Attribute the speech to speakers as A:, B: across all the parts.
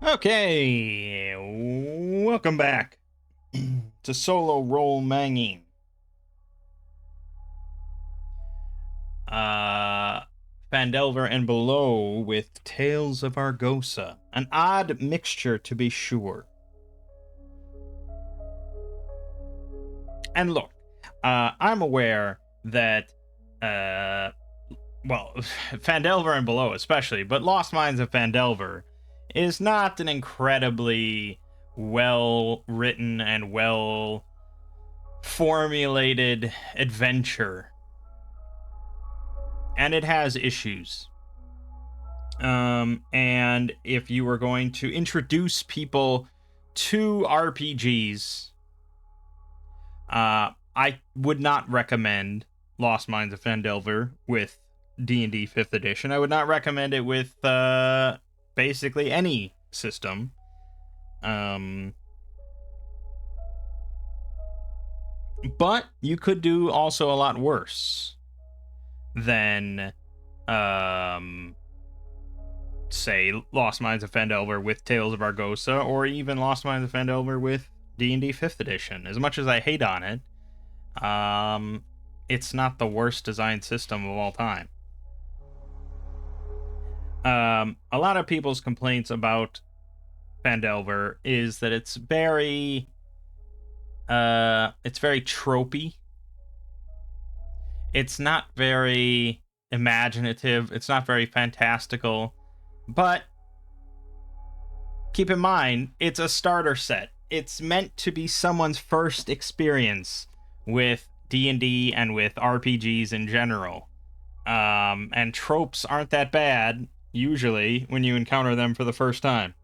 A: Okay, welcome back to Solo Roll Mangging. Phandelver and below with Tales of Argosa. An odd mixture, to be sure. And look, I'm aware that, well, Phandelver and below especially, but Lost Mines of Phandelver is not an incredibly well written and well formulated adventure, and it has issues. And if you were going to introduce people to RPGs, I would not recommend Lost Mines of Phandelver with D&D 5th edition. I would not recommend it with basically any system. But you could do also a lot worse than say Lost Mines of Phandelver with Tales of Argosa, or even Lost Mines of Phandelver with D&D 5th edition. As much as I hate on it, it's not the worst designed system of all time. A lot of people's complaints about Phandelver is that it's very tropey. It's not very imaginative. It's not very fantastical. But keep in mind, it's a starter set. It's meant to be someone's first experience with D&D and with RPGs in general. And tropes aren't that bad, usually, when you encounter them for the first time.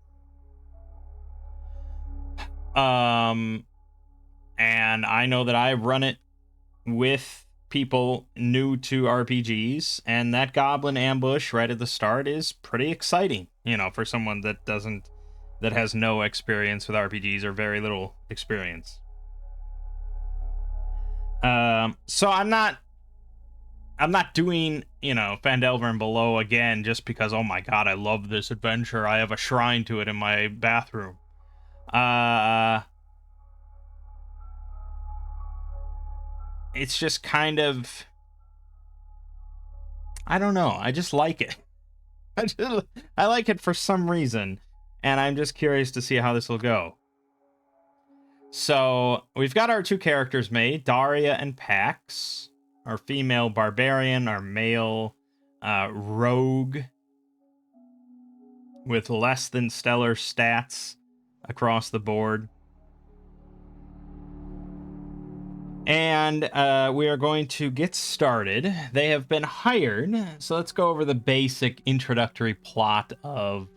A: And I know that I've run it with people new to RPGs, and that goblin ambush right at the start is pretty exciting, for someone that has no experience with RPGs or very little experience. So I'm not doing, Phandelver and below again just because, oh my god, I love this adventure. I have a shrine to it in my bathroom. It's just kind of, I don't know. I just like it. I like it for some reason, and I'm just curious to see how this will go. So we've got our two characters made, Daria and Pax, our female barbarian, our male rogue with less than stellar stats across the board. And we are going to get started. They have been hired, so let's go over the basic introductory plot of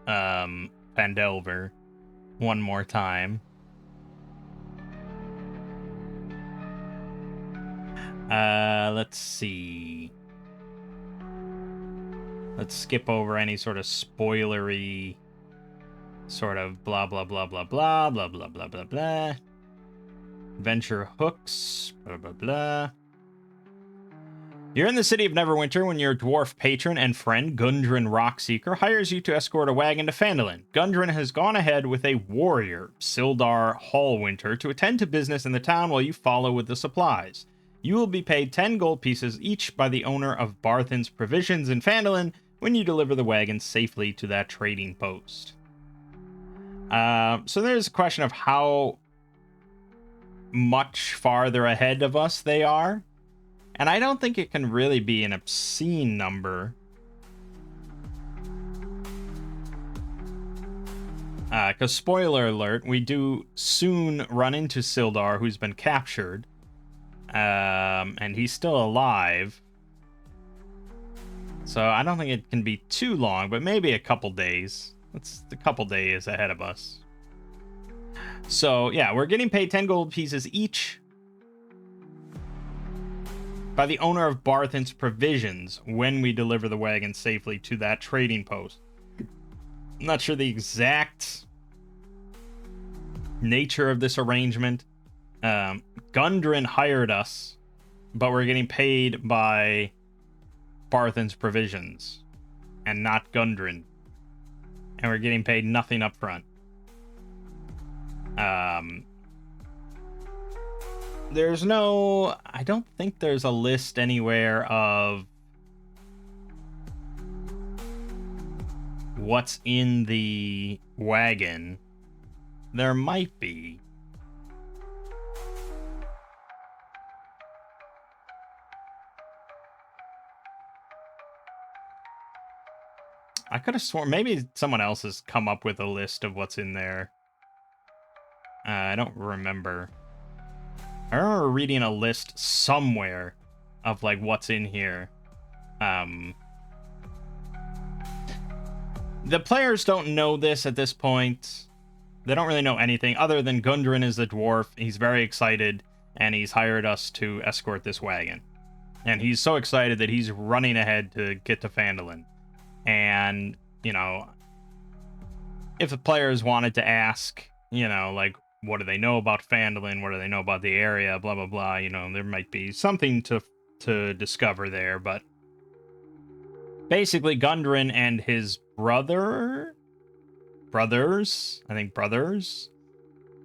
A: Phandelver one more time. Let's see. Let's skip over any sort of spoilery sort of blah blah blah blah blah blah blah blah blah blah. Adventure hooks, blah blah blah. You're in the city of Neverwinter when your dwarf patron and friend, Gundren Rockseeker, hires you to escort a wagon to Phandalin. Gundren has gone ahead with a warrior, Sildar Hallwinter, to attend to business in the town while you follow with the supplies. You will be paid 10 gold pieces each by the owner of Barthen's Provisions in Phandalin when you deliver the wagon safely to that trading post. So there's a question of how much farther ahead of us they are. And I don't think it can really be an obscene number. Because spoiler alert, we do soon run into Sildar, who's been captured. And he's still alive. So I don't think it can be too long, but maybe a couple days. It's a couple days ahead of us. So, yeah, we're getting paid 10 gold pieces each by the owner of Barthen's Provisions when we deliver the wagon safely to that trading post. I'm not sure the exact nature of this arrangement. Gundren hired us, but we're getting paid by Barthen's Provisions and not Gundren. and we're getting paid nothing up front. There's no... I don't think there's a list anywhere of what's in the wagon. There might be. I could have sworn maybe someone else has come up with a list of what's in there. I don't remember. I remember reading a list somewhere of like what's in here. The players don't know this at this point. They don't really know anything other than Gundren is the dwarf. He's very excited, and he's hired us to escort this wagon. And he's so excited that he's running ahead to get to Phandelver. And, you know, if the players wanted to ask, you know, like, what do they know about Phandelver? What do they know about the area? Blah, blah, blah. You know, there might be something to discover there. But basically, Gundren and his brothers,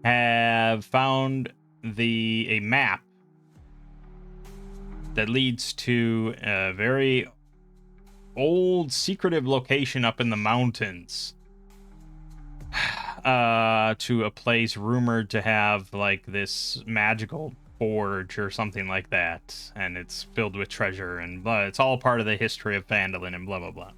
A: have found a map that leads to a very old secretive location up in the mountains, to a place rumored to have like this magical forge or something like that, and it's filled with treasure and blah. It's all part of the history of Phandelver and blah blah blah.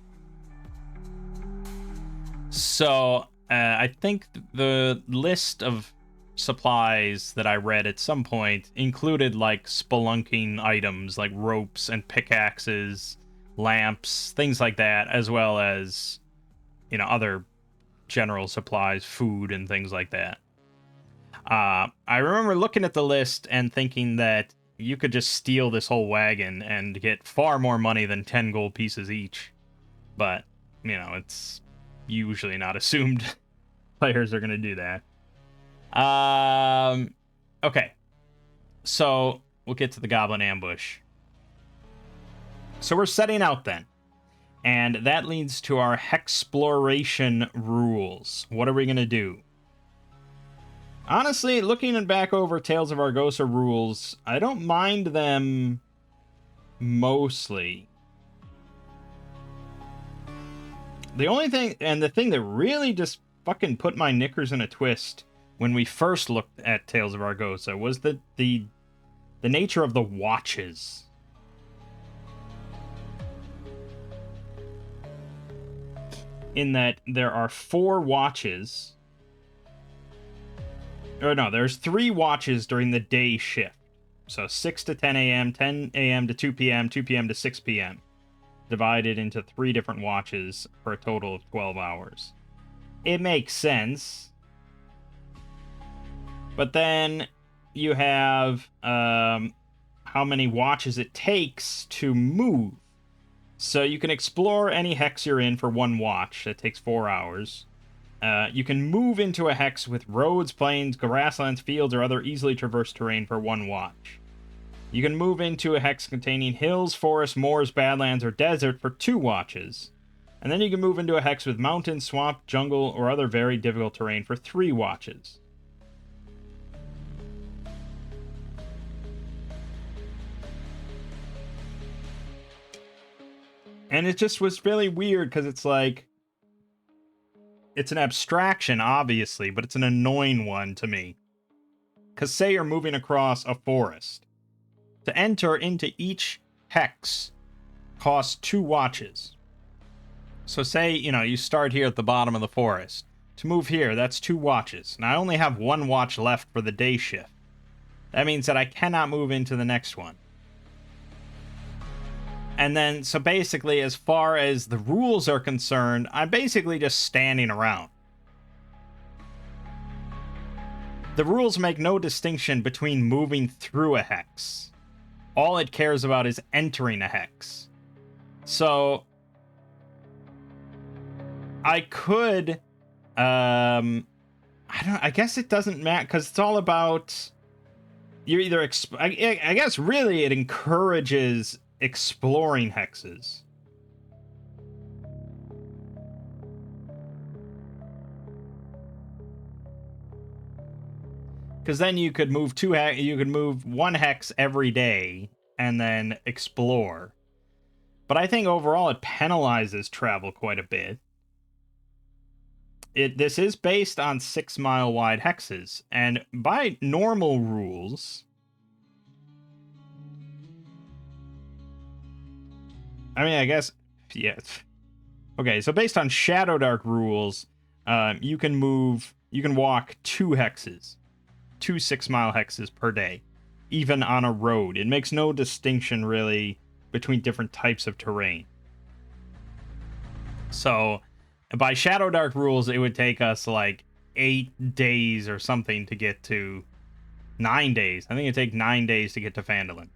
A: So I think the list of supplies that I read at some point included like spelunking items like ropes and pickaxes, lamps, things like that, as well as, you know, other general supplies, food, and things like that. I remember looking at the list and thinking that you could just steal this whole wagon and get far more money than 10 gold pieces each. But, you know, it's usually not assumed players are going to do that. Okay. So, we'll get to the goblin ambush. So we're setting out then. And that leads to our Hexploration rules. What are we going to do? Honestly, looking back over Tales of Argosa rules, I don't mind them mostly. The only thing, and the thing that really just fucking put my knickers in a twist when we first looked at Tales of Argosa was the nature of the watches. In that there are 4 watches. Or no, there's 3 watches during the day shift. So 6 to 10 a.m., 10 a.m. to 2 p.m., 2 p.m. to 6 p.m. Divided into 3 different watches for a total of 12 hours. It makes sense. But then you have how many watches it takes to move. So you can explore any hex you're in for 1 watch. That takes 4 hours. You can move into a hex with roads, plains, grasslands, fields, or other easily traversed terrain for 1 watch. You can move into a hex containing hills, forests, moors, badlands, or desert for 2 watches. And then you can move into a hex with mountains, swamp, jungle, or other very difficult terrain for 3 watches. And it just was really weird because it's like, it's an abstraction, obviously, but it's an annoying one to me. Because say you're moving across a forest. To enter into each hex costs 2 watches. So say, you know, you start here at the bottom of the forest. To move here, that's 2 watches. And I only have 1 watch left for the day shift. That means that I cannot move into the next one. And then, so basically, as far as the rules are concerned, I'm basically just standing around. The rules make no distinction between moving through a hex. All it cares about is entering a hex. So, I could, I guess it doesn't matter, because it's all about, you're either, I guess really it encourages exploring hexes. Because then you could move you could move 1 hex every day and then explore. But I think overall it penalizes travel quite a bit. This is based on 6-mile wide hexes, and by normal rules, I mean, I guess, yeah. Okay, so based on Shadow Dark rules, you can walk 2 hexes, 2 6-mile hexes per day, even on a road. It makes no distinction really between different types of terrain. So, by Shadow Dark rules, it would take us like 8 days or something to get to 9 days. I think it'd take 9 days to get to Phandelver.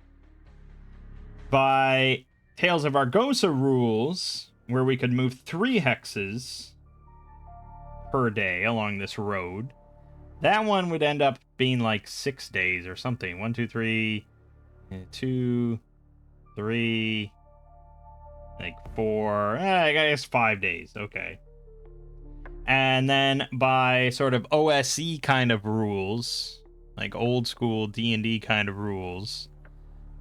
A: By Tales of Argosa rules, where we could move 3 hexes per day along this road, that one would end up being like 6 days or something. 1, 2, 3, 2, 3, like 4, I guess 5 days. Okay. And then by sort of OSE kind of rules, like old school D&D kind of rules,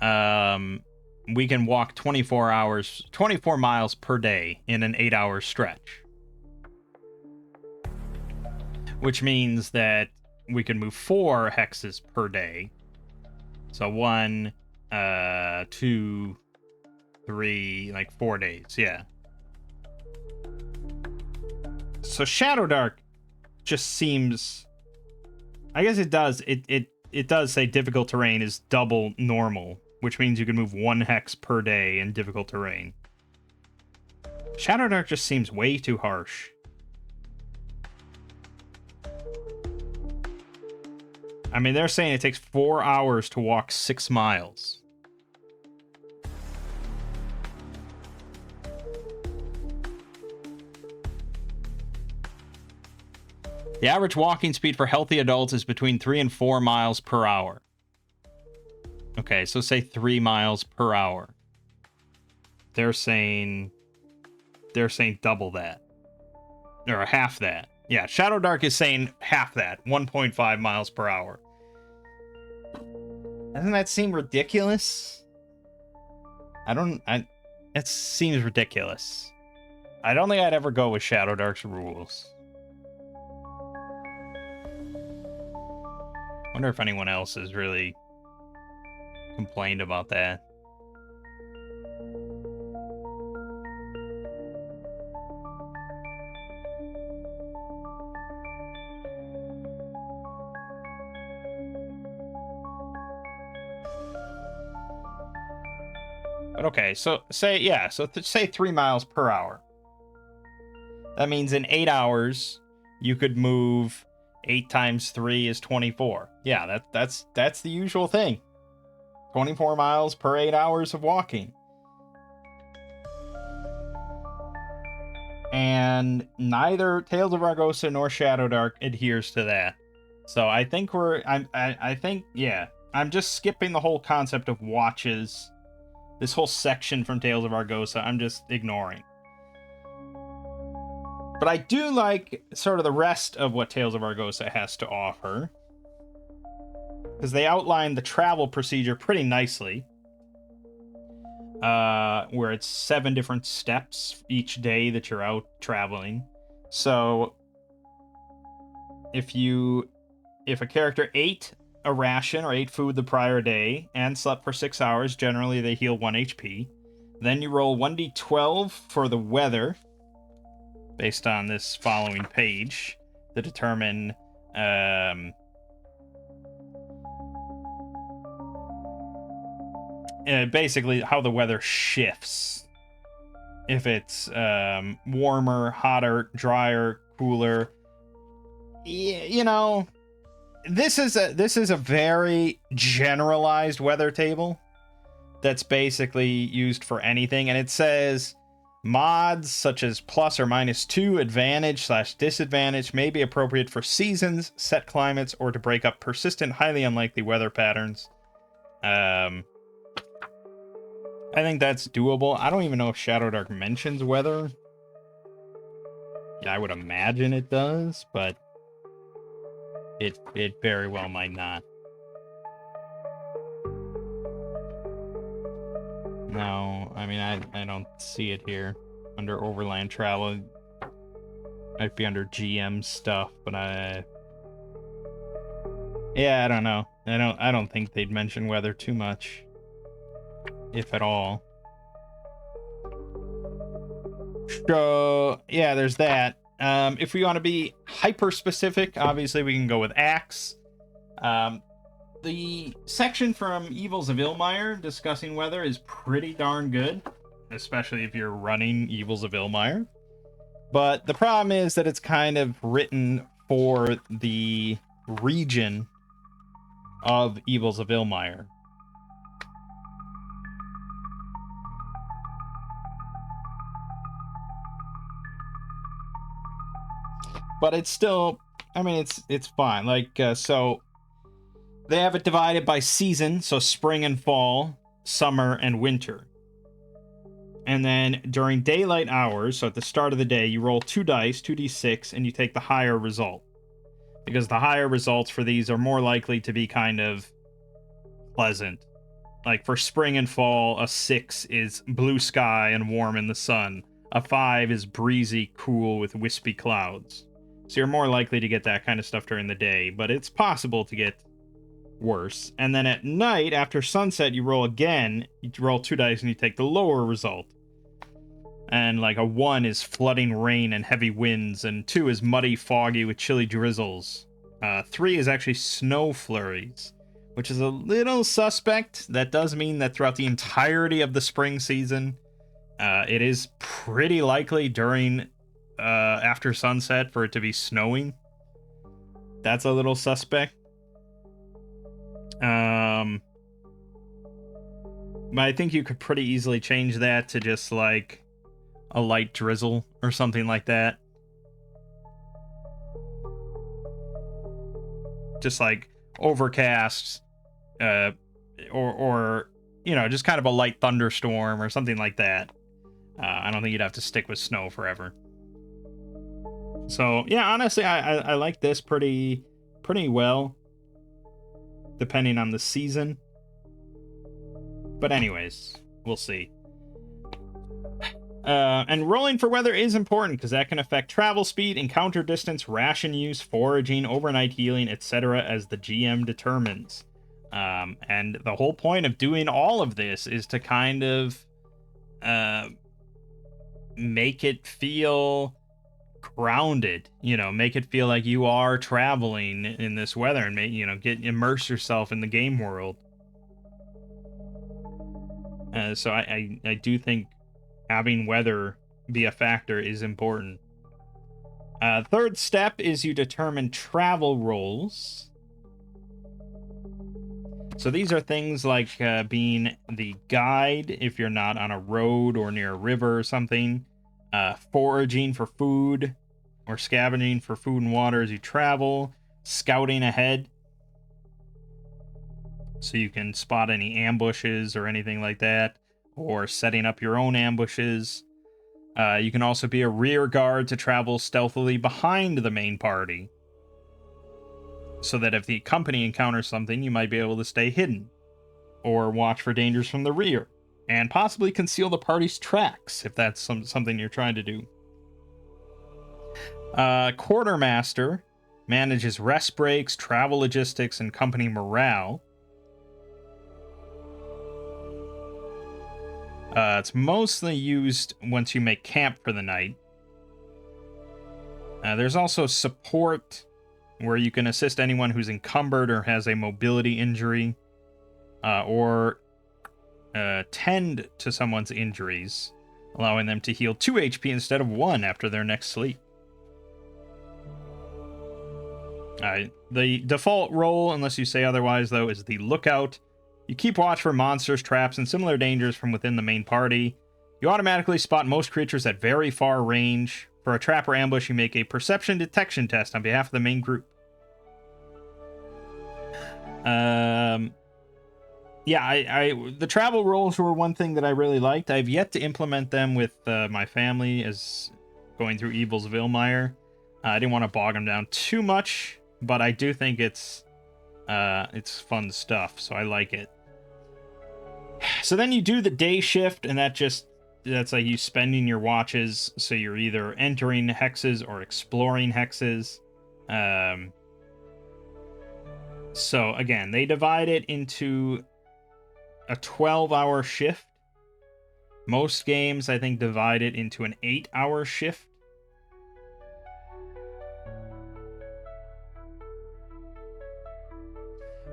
A: we can walk 24 miles per day in an 8-hour stretch. Which means that we can move 4 hexes per day. So 1, 2, 3, like 4 days, yeah. So Shadow Dark just seems, I guess it does. It does say difficult terrain is double normal, which means you can move 1 hex per day in difficult terrain. Shadow Dark just seems way too harsh. I mean, they're saying it takes 4 hours to walk 6 miles. The average walking speed for healthy adults is between 3 and 4 miles per hour. Okay, so say 3 miles per hour. They're saying double that. Or half that. Yeah, Shadow Dark is saying half that, 1.5 miles per hour. Doesn't that seem ridiculous? It seems ridiculous. I don't think I'd ever go with Shadow Dark's rules. Wonder if anyone else has really complained about that. But okay, so say 3 miles per hour. That means in 8 hours, you could move 8 times 3 is 24. Yeah, that's the usual thing. 24 miles per 8 hours of walking. And neither Tales of Argosa nor Shadow Dark adheres to that. So I think I'm just skipping the whole concept of watches. This whole section from Tales of Argosa, I'm just ignoring. But I do like sort of the rest of what Tales of Argosa has to offer, because they outline the travel procedure pretty nicely. Where it's 7 different steps each day that you're out traveling. So if a character ate a ration or ate food the prior day and slept for 6 hours, generally they heal 1 HP. Then you roll 1d12 for the weather, based on this following page, to determine basically how the weather shifts. If it's warmer, hotter, drier, cooler. You know, this is a very generalized weather table that's basically used for anything, and it says mods such as plus or minus 2, advantage / disadvantage may be appropriate for seasons, set climates, or to break up persistent, highly unlikely weather patterns. I think that's doable. I don't even know if Shadow Dark mentions weather. Yeah, I would imagine it does, but it very well might not. No, I mean, I don't see it here. Under overland travel, might be under GM stuff, but yeah, I don't know. I don't think they'd mention weather too much, if at all. So yeah, there's that. If we want to be hyper specific, obviously we can go with Axe. The section from Evils of Ilmire discussing weather is pretty darn good, especially if you're running Evils of Ilmire. But the problem is that it's kind of written for the region of Evils of Ilmire. But it's still, I mean, it's fine. Like, so they have it divided by season, so spring and fall, summer and winter. And then during daylight hours, so at the start of the day, you roll 2 dice, 2d6, and you take the higher result. Because the higher results for these are more likely to be kind of pleasant. Like for spring and fall, a 6 is blue sky and warm in the sun. A 5 is breezy, cool with wispy clouds. So you're more likely to get that kind of stuff during the day, but it's possible to get worse. And then at night, after sunset, you roll again. You roll 2 dice and you take the lower result. And like a 1 is flooding rain and heavy winds, and 2 is muddy, foggy with chilly drizzles. 3 is actually snow flurries, which is a little suspect. That does mean that throughout the entirety of the spring season, it is pretty likely during after sunset for it to be snowing. That's a little suspect. But I think you could pretty easily change that to just like a light drizzle or something like that. Just like overcast, or you know, just kind of a light thunderstorm or something like that. I don't think you'd have to stick with snow forever. So yeah, honestly, I like this pretty well, depending on the season. But anyways, we'll see. And rolling for weather is important because that can affect travel speed, encounter distance, ration use, foraging, overnight healing, etc. as the GM determines. And the whole point of doing all of this is to kind of make it feel grounded, you know, make it feel like you are traveling in this weather and immerse yourself in the game world. So I do think having weather be a factor is important. Third step is you determine travel roles. So these are things like being the guide if you're not on a road or near a river or something, foraging for food or scavenging for food and water as you travel, scouting ahead so you can spot any ambushes or anything like that, or setting up your own ambushes. You can also be a rear guard to travel stealthily behind the main party, so that if the company encounters something, you might be able to stay hidden, or watch for dangers from the rear, and possibly conceal the party's tracks if that's something you're trying to do. Quartermaster manages rest breaks, travel logistics, and company morale. It's mostly used once you make camp for the night. There's also support, where you can assist anyone who's encumbered or has a mobility injury, or tend to someone's injuries, allowing them to heal 2 HP instead of 1 after their next sleep. The default role, unless you say otherwise, though, is the lookout. You keep watch for monsters, traps, and similar dangers from within the main party. You automatically spot most creatures at very far range. For a trap or ambush, you make a perception detection test on behalf of the main group. Yeah, the travel roles were one thing that I really liked. I've yet to implement them with my family as going through Evils of Ilmire. I didn't want to bog them down too much, but I do think it's fun stuff, so I like it. So then you do the day shift, and that's like you spending your watches, so you're either entering hexes or exploring hexes. So again, they divide it into a 12-hour shift. Most games, I think, divide it into an 8-hour shift.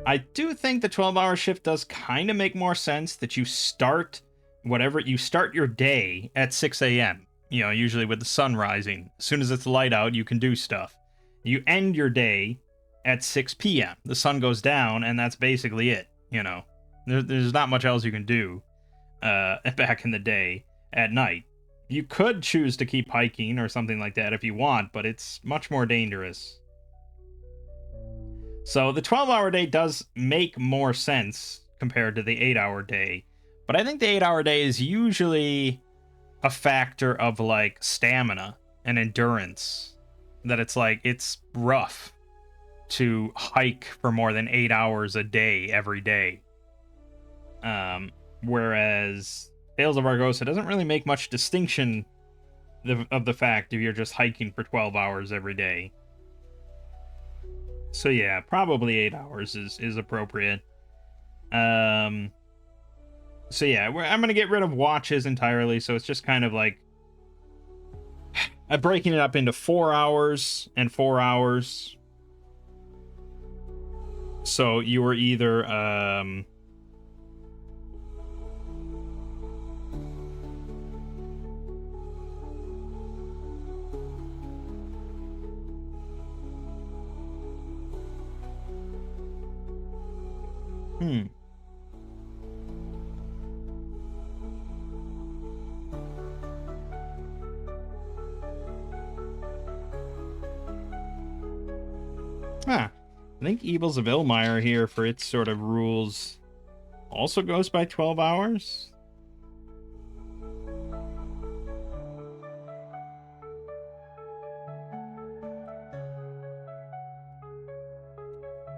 A: I do think the 12-hour shift does kind of make more sense, that you start your day at 6 a.m. You know, usually with the sun rising. As soon as it's light out, you can do stuff. You end your day at 6 p.m. The sun goes down, and that's basically it. You know, there's not much else you can do back in the day at night. You could choose to keep hiking or something like that if you want, but it's much more dangerous. So the 12-hour day does make more sense compared to the 8-hour day. But I think the 8-hour day is usually a factor of like stamina and endurance. That it's like, it's rough to hike for more than 8 hours a day every day. Whereas Tales of Argosa doesn't really make much distinction of the fact if you're just hiking for 12 hours every day. So yeah, probably 8 hours is appropriate. So yeah, I'm gonna get rid of watches entirely, so it's just kind of like I'm breaking it up into 4 hours and 4 hours. So you were either I think Evils of Ilmire here for its sort of rules also goes by 12 hours.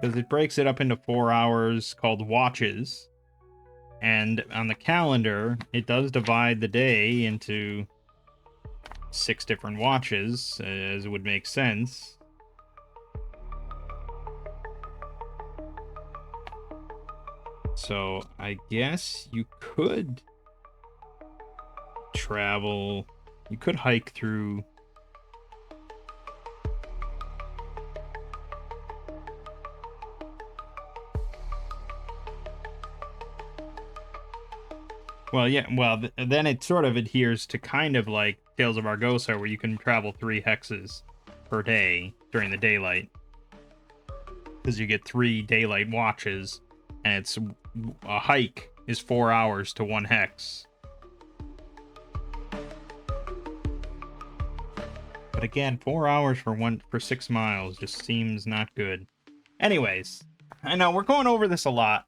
A: Because it breaks it up into 4 hours called watches. And on the calendar, it does divide the day into 6 different watches, as it would make sense. So I guess you could travel, you could hike through then it sort of adheres to kind of like Tales of Argosa, where you can travel 3 hexes per day during the daylight. Because you get 3 daylight watches, and it's a hike is 4 hours to 1 hex. But again, 4 hours for 6 miles just seems not good. Anyways, I know we're going over this a lot.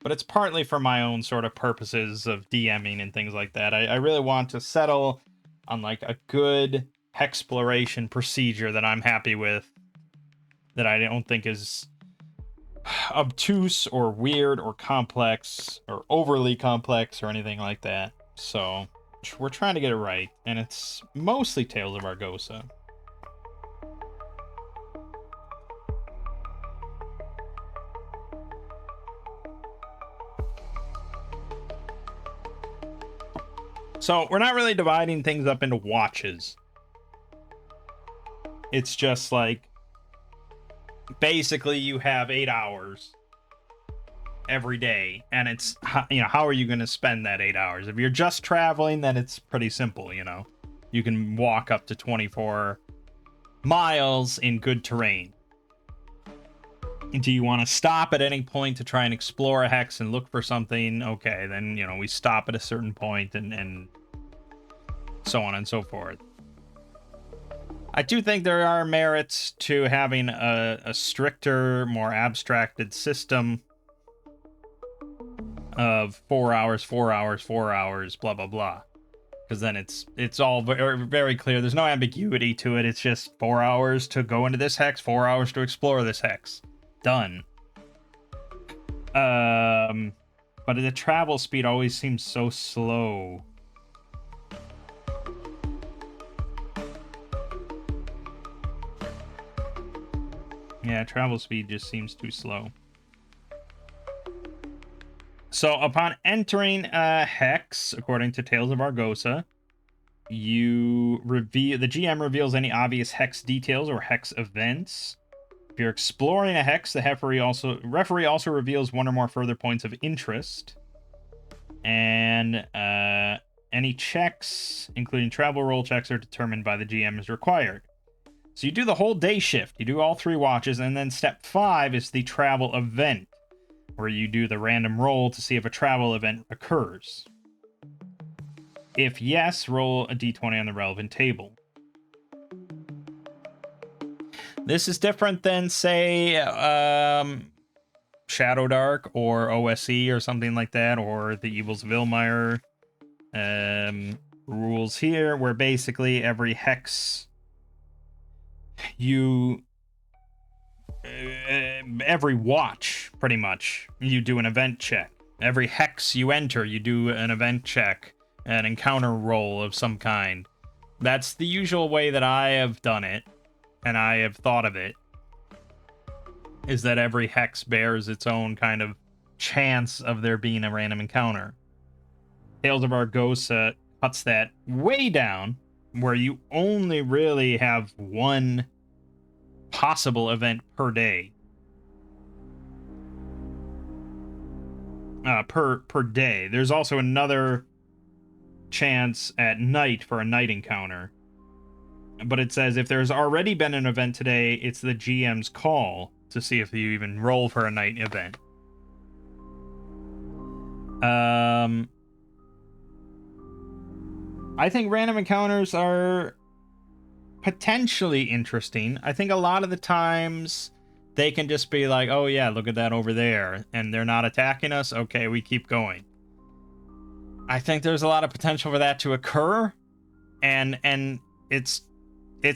A: But it's partly for my own sort of purposes of DMing and things like that. I really want to settle on like a good hexploration procedure that I'm happy with, that I don't think is obtuse or weird or complex or overly complex or anything like that. So we're trying to get it right, and it's mostly Tales of Argosa. So we're not really dividing things up into watches. It's just like, basically you have 8 hours every day, and it's, you know, how are you going to spend that 8 hours? If you're just traveling, then it's pretty simple, you know. You can walk up to 24 miles in good terrain. Do you want to stop at any point to try and explore a hex and look for something? Okay, then, you know, we stop at a certain point and so on and so forth. I do think there are merits to having a stricter, more abstracted system of 4 hours, 4 hours, 4 hours, blah, blah, blah. Because then it's all very, very clear. There's no ambiguity to it. It's just 4 hours to go into this hex, 4 hours to explore this hex. Done. But the travel speed always seems so slow. Yeah, travel speed just seems too slow. So upon entering a hex, according to Tales of Argosa, the GM reveals any obvious hex details or hex events. If you're exploring a hex, the referee also reveals one or more further points of interest. And any checks, including travel roll checks, are determined by the GM as required. So you do the whole day shift. You do all 3 watches, and then step 5 is the travel event, where you do the random roll to see if a travel event occurs. If yes, roll a d20 on the relevant table. This is different than, say, Shadow Dark or OSE or something like that, or the Evils of Ilmire rules here, where basically every hex every watch, pretty much, you do an event check. Every hex you enter, you do an event check, an encounter roll of some kind. That's the usual way that I have done it, and I have thought of it, is that every hex bears its own kind of chance of there being a random encounter. Tales of Argosa cuts that way down, where you only really have one possible event per day. Per day. There's also another chance at night for a night encounter. But it says if there's already been an event today, it's the GM's call to see if you even roll for a night event. I think random encounters are potentially interesting. I think a lot of the times they can just be like, oh yeah, look at that over there, and they're not attacking us. Okay, we keep going. I think there's a lot of potential for that to occur, and it's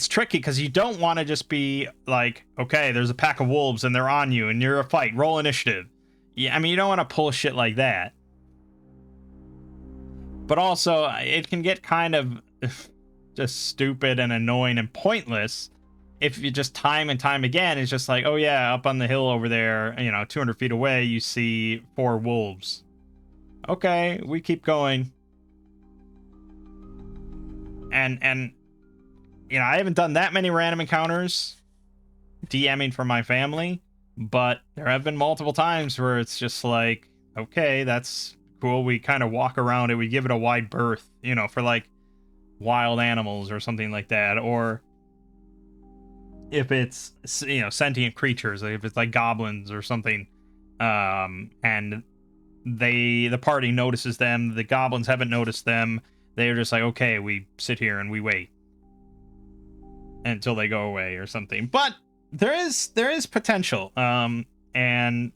A: tricky because you don't want to just be like, okay, there's a pack of wolves and they're on you and you're a fight, roll initiative. Yeah, I mean, you don't want to pull shit like that. But also, it can get kind of just stupid and annoying and pointless if you just time and time again, it's just like, oh yeah, up on the hill over there, 200 feet away, you see 4 wolves. Okay, we keep going. And I haven't done that many random encounters DMing for my family, but there have been multiple times where it's just like, okay, that's cool. We kind of walk around it. We give it a wide berth, for like wild animals or something like that. Or if it's, sentient creatures, like if it's like goblins or something, and the party notices them, the goblins haven't noticed them. They're just like, okay, we sit here and we wait until they go away or something. But there is potential. And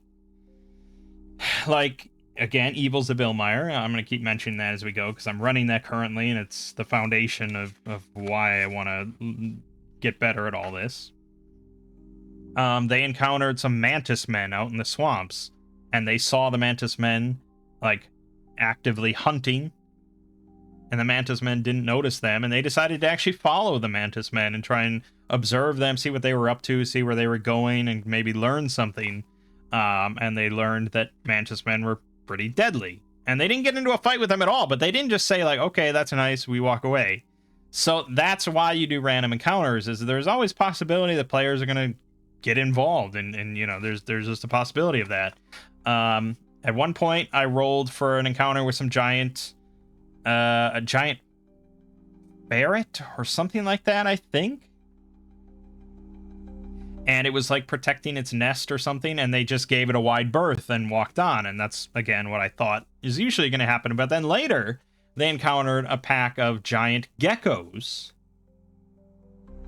A: like, again, Evils of Ilmire, I'm going to keep mentioning that as we go because I'm running that currently, and it's the foundation of why I want to get better at all this. They encountered some mantis men out in the swamps, and they saw the mantis men like actively hunting, and the mantis men didn't notice them, and they decided to actually follow the mantis men and try and observe them, see what they were up to, see where they were going, and maybe learn something. And they learned that mantis men were pretty deadly, and they didn't get into a fight with them at all, but they didn't just say like, okay, that's nice, we walk away. So that's why you do random encounters, is there's always possibility that players are going to get involved, and there's just a possibility of that. At one point I rolled for an encounter with some a giant ferret or something like that, I think. And it was like protecting its nest or something, and they just gave it a wide berth and walked on. And that's, again, what I thought is usually going to happen. But then later, they encountered a pack of giant geckos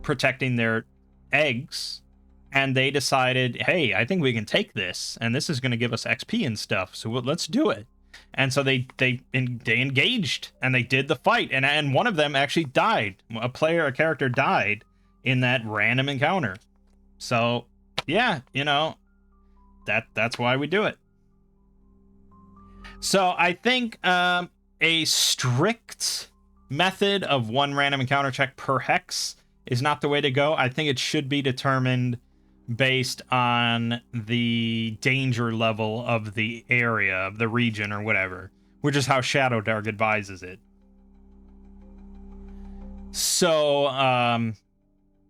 A: protecting their eggs. And they decided, hey, I think we can take this, and this is going to give us XP and stuff, so let's do it. And so they engaged and they did the fight, and one of them actually died. A character died in that random encounter. So yeah, that's why we do it. So I think a strict method of 1 random encounter check per hex is not the way to go. I think it should be determined based on the danger level of the area, of the region, or whatever, which is how Shadow Dark advises it. So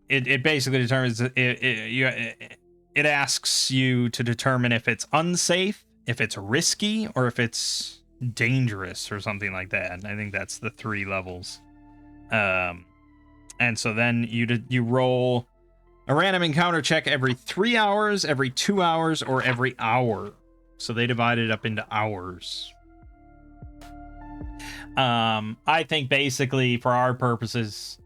A: it basically determines it asks you to determine if it's unsafe, if it's risky, or if it's dangerous or something like that. I think that's the 3 levels. And so then you roll a random encounter check every 3 hours, every 2 hours, or every hour. So they divide it up into hours. I think basically for our purposes,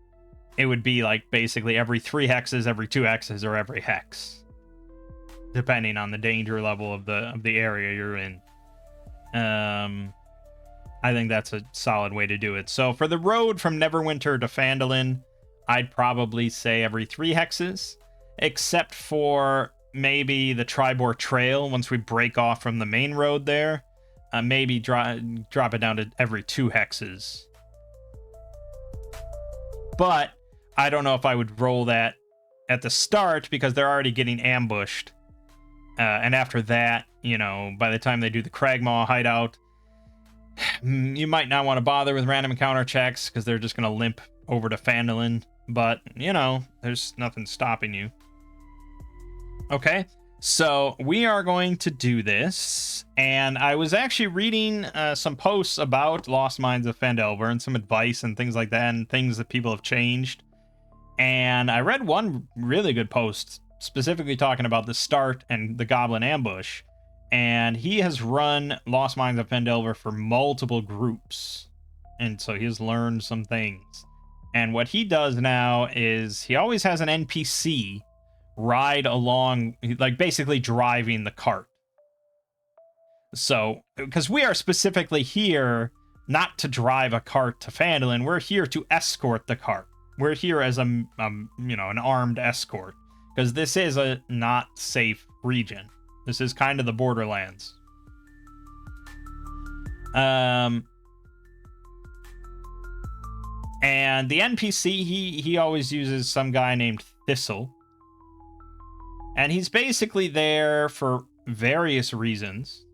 A: it would be like basically every 3 hexes, every 2 hexes, or every hex, depending on the danger level of the area you're in. I think that's a solid way to do it. So for the road from Neverwinter to Phandelver, I'd probably say every 3 hexes, except for maybe the Tribor Trail. Once we break off from the main road there, maybe drop it down to every 2 hexes. But I don't know if I would roll that at the start, because they're already getting ambushed. And after that, by the time they do the Cragmaw hideout, you might not want to bother with random encounter checks, because they're just going to limp over to Phandelver. But, there's nothing stopping you. Okay, so we are going to do this. And I was actually reading some posts about Lost Mines of Phandelver and some advice and things like that, and things that people have changed. And I read one really good post specifically talking about the start and the goblin ambush. And he has run Lost Mines of Phandelver for multiple groups. And so he has learned some things. And what he does now is he always has an NPC ride along, like basically driving the cart. So, because we are specifically here not to drive a cart to Phandelver, we're here to escort the cart. We're here as an armed escort, because this is a not safe region. This is kind of the Borderlands. And the NPC, he always uses some guy named Thistle. And he's basically there for various reasons.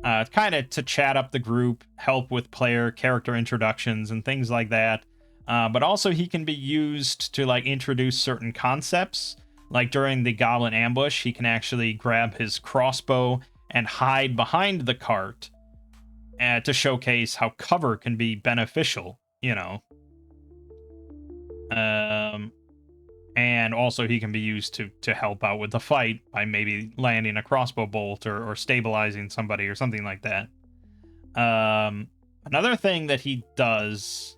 A: Kind of to chat up the group, help with player character introductions and things like that. But also he can be used to introduce certain concepts. Like during the goblin ambush, he can actually grab his crossbow and hide behind the cart to showcase how cover can be beneficial, and also he can be used to help out with the fight by maybe landing a crossbow bolt or stabilizing somebody or something like that. Another thing that he does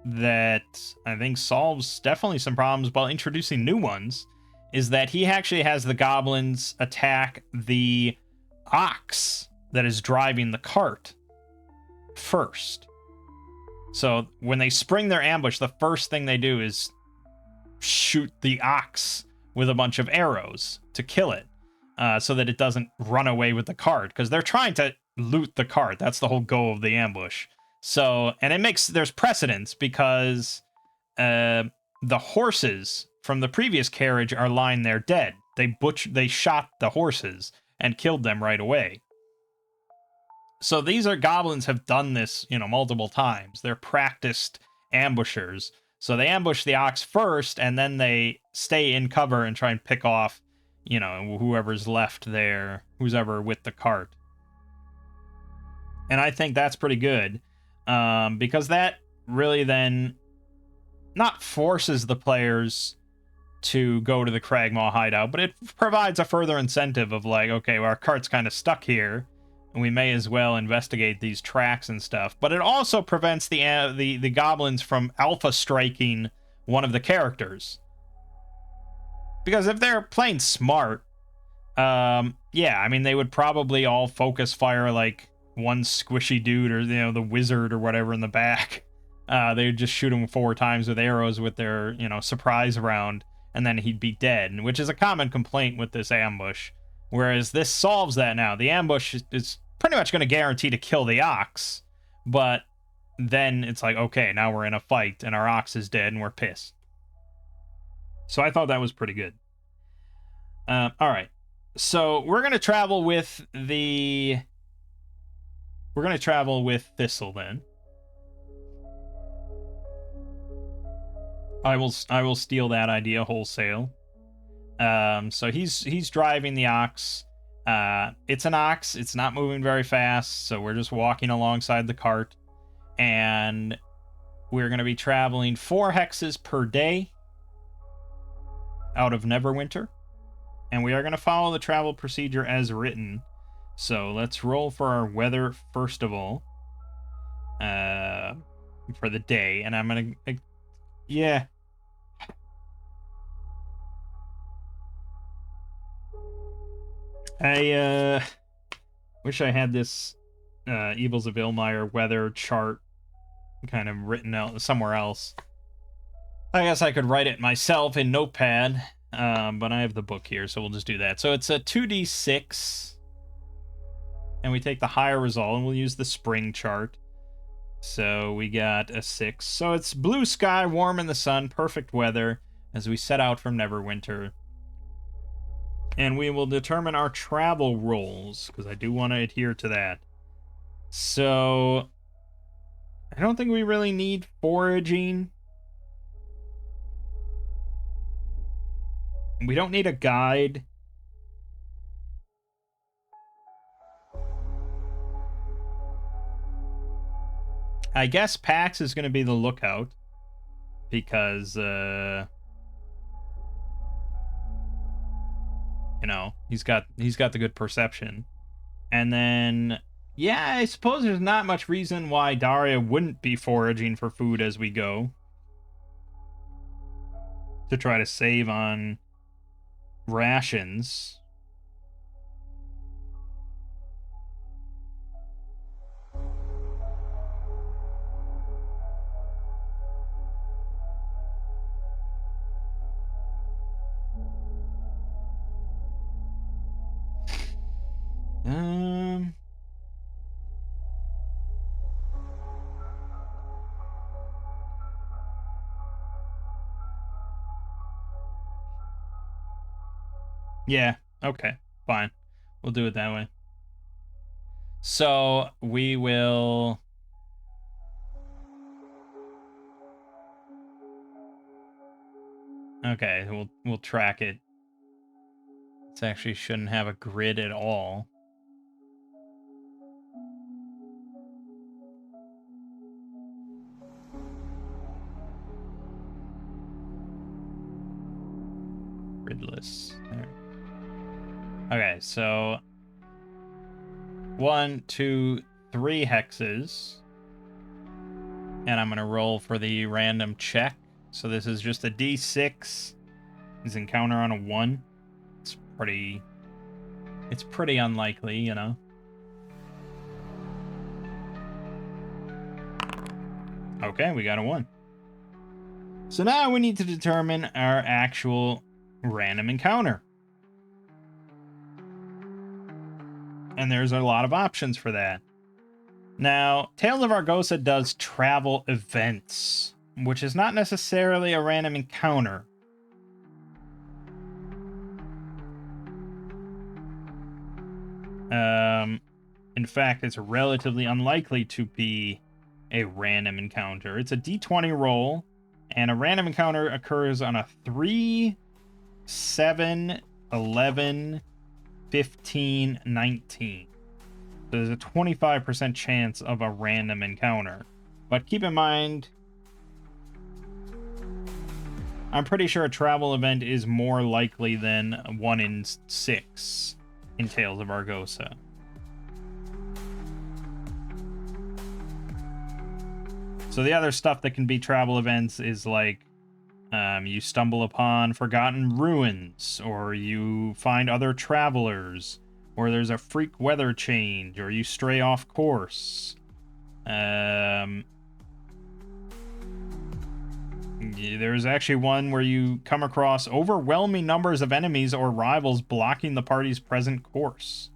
A: that I think solves definitely some problems while introducing new ones is that he actually has the goblins attack the ox that is driving the cart first. So when they spring their ambush, the first thing they do is shoot the ox with a bunch of arrows to kill it, so that it doesn't run away with the cart, because they're trying to loot the cart. That's the whole goal of the ambush. So, and there's precedence, because the horses from the previous carriage are lying there dead. They shot the horses and killed them right away. So these goblins have done this, multiple times. They're practiced ambushers. So they ambush the ox first, and then they stay in cover and try and pick off, whoever's left there, who's ever with the cart. And I think that's pretty good, because that really then not forces the players to go to the Cragmaw hideout, but it provides a further incentive of okay, well, our cart's kind of stuck here, and we may as well investigate these tracks and stuff. But it also prevents the goblins from alpha striking one of the characters. Because if they're playing smart, Yeah, I mean, they would probably all focus fire like one squishy dude or, the wizard or whatever in the back. They would just shoot him 4 times with arrows with their, surprise round, and then he'd be dead, which is a common complaint with this ambush. Whereas this solves that now. The ambush is pretty much going to guarantee to kill the ox, but then it's like, okay, now we're in a fight, and our ox is dead, and we're pissed. So I thought that was pretty good. All right. So we're going to travel with Thistle then. I will steal that idea wholesale. So he's driving the ox. It's an ox. It's not moving very fast, so we're just walking alongside the cart, and we're going to be traveling 4 hexes per day out of Neverwinter, and we are going to follow the travel procedure as written. So let's roll for our weather first of all, for the day, and I'm going to, yeah. I wish I had this Evils of Ilmire weather chart kind of written out somewhere else. I guess I could write it myself in Notepad, but I have the book here, so we'll just do that. So it's a 2d6, and we take the higher result, and we'll use the spring chart. So we got a 6. So it's blue sky, warm in the sun, perfect weather as we set out from Neverwinter. And we will determine our travel rolls, because I do want to adhere to that. So I don't think we really need foraging. We don't need a guide. I guess Pax is going to be the lookout, because he's got the good perception. And then, yeah, I suppose there's not much reason why Daria wouldn't be foraging for food as we go, to try to save on rations. Yeah, okay, fine. We'll do it that way. So we will... Okay, we'll track it. It actually shouldn't have a grid at all. Gridless. There. Okay, so 1, 2, 3 hexes. And I'm going to roll for the random check. So this is just a d6. His encounter on a 1. It's pretty unlikely, Okay, we got a 1. So now we need to determine our actual random encounter. And there's a lot of options for that. Now, Tales of Argosa does travel events, which is not necessarily a random encounter. In fact, it's relatively unlikely to be a random encounter. It's a d20 roll, and a random encounter occurs on a 3, 7, 11, 15, 19. So there's a 25% chance of a random encounter. But keep in mind, I'm pretty sure a travel event is more likely than 1 in 6 in Tales of Argosa. So the other stuff that can be travel events is like You stumble upon forgotten ruins, or you find other travelers, or there's a freak weather change, or you stray off course. There's actually one where you come across overwhelming numbers of enemies or rivals blocking the party's present course.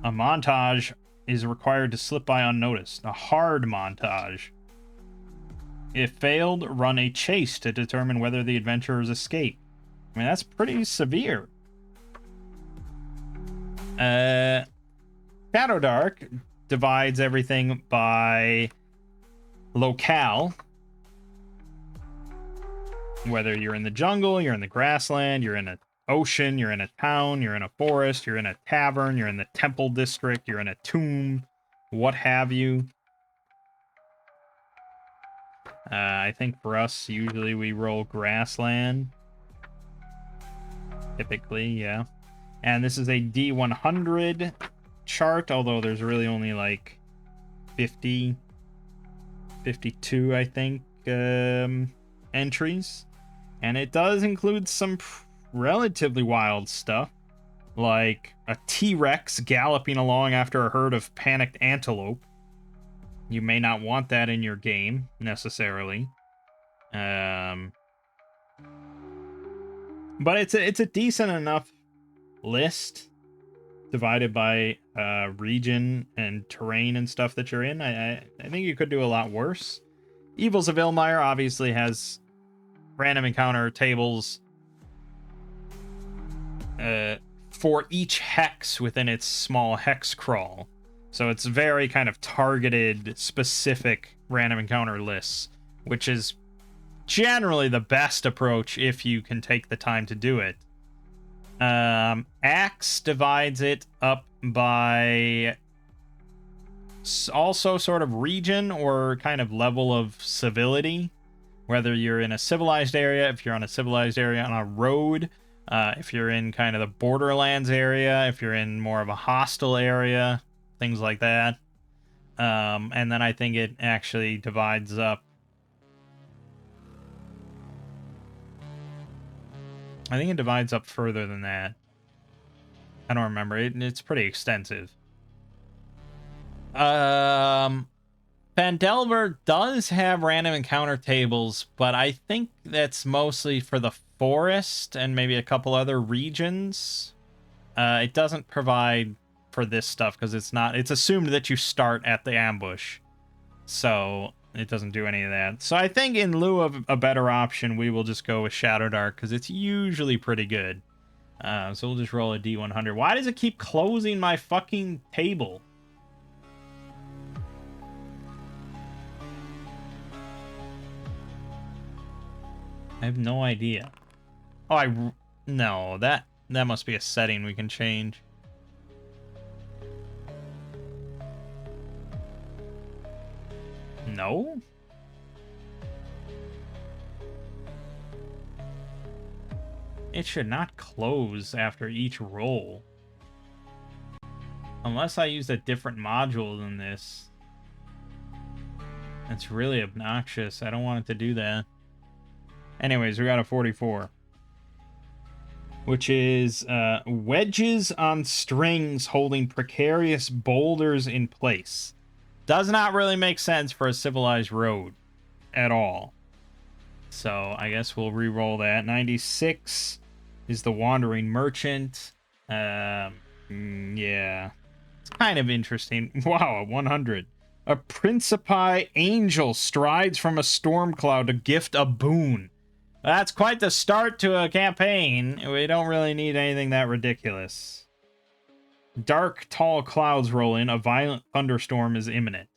A: A montage is required to slip by unnoticed. A hard montage. If failed, run a chase to determine whether the adventurers escape. I mean, that's pretty severe. Shadow Dark divides everything by locale. Whether you're in the jungle, you're in the grassland, you're in an ocean, you're in a town, you're in a forest, you're in a tavern, you're in the temple district, you're in a tomb, what have you. I think for us, usually we roll grassland. Typically, yeah. And this is a D100 chart, although there's really only like 50, 52, I think, entries. And it does include some relatively wild stuff, like a T-Rex galloping along after a herd of panicked antelope. You may not want that in your game, necessarily. But it's a decent enough list, divided by region and terrain and stuff that you're in. I think you could do a lot worse. Evils of Ilmire obviously has random encounter tables for each hex within its small hex crawl. So it's very kind of targeted, specific random encounter lists, which is generally the best approach if you can take the time to do it. Axe divides it up by also sort of region or kind of level of civility. Whether you're in a civilized area, if you're on a civilized area on a road, if you're in kind of the borderlands area, if you're in more of a hostile area, things like that. And then I think it actually divides up. I think it divides up further than that. I don't remember. It's pretty extensive. Phandelver does have random encounter tables, but I think that's mostly for the forest and maybe a couple other regions. It doesn't provide for this stuff because it's assumed that you start at the ambush. So it doesn't do any of that. So I think in lieu of a better option, we will just go with Shadow Dark because it's usually pretty good. So we'll just roll a D100. Why does it keep closing my fucking table? I have no idea. Oh, no, that must be a setting we can change. No? It should not close after each roll. Unless I used a different module than this. That's really obnoxious. I don't want it to do that. Anyways, we got a 44. Which is wedges on strings holding precarious boulders in place. Does not really make sense for a civilized road at all. So I guess we'll re-roll that. 96 is the Wandering Merchant. Yeah. It's kind of interesting. Wow, a 100. A Principi Angel strides from a storm cloud to gift a boon. That's quite the start to a campaign. We don't really need anything that ridiculous. Dark, tall clouds roll in. A violent thunderstorm is imminent.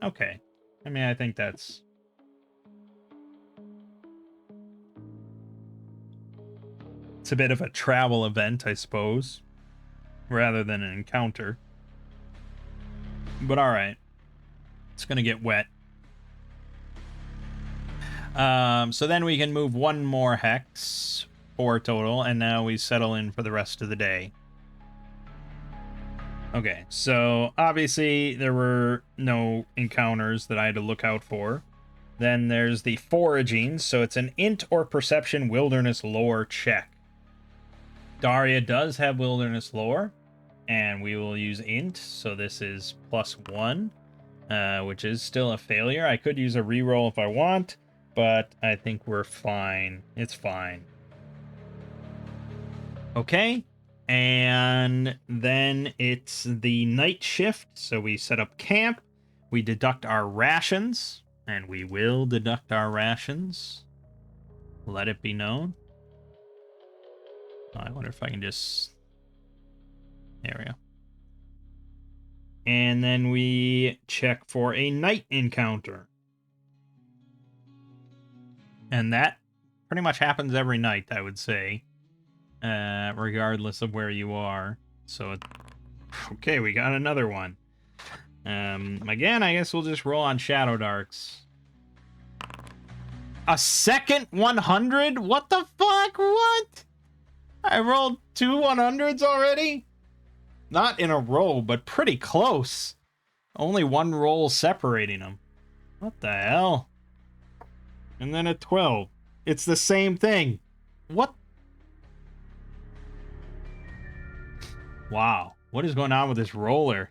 A: Okay. I mean, I think that's... It's a bit of a travel event, I suppose, rather than an encounter. But alright. It's gonna get wet. So then we can move one more hex, 4 total, and now we settle in for the rest of the day. Okay, so obviously there were no encounters that I had to look out for. Then there's the foraging, so it's an int or perception wilderness lore check. Daria does have wilderness lore, and we will use int, so this is +1, which is still a failure. I could use a reroll if I want, but I think we're fine. It's fine. Okay, and then it's the night shift, so we set up camp, we deduct our rations, and we will deduct our rations. Let it be known. I wonder if I can just... There we go. And then we check for a night encounter. And that pretty much happens every night, I would say. Regardless of where you are. So, okay, we got another one. Again, I guess we'll just roll on Shadow Darks. A second 100? What the fuck? What? I rolled 2 100s already? Not in a row, but pretty close. Only one roll separating them. What the hell? And then a 12. It's the same thing. What? Wow. What is going on with this roller?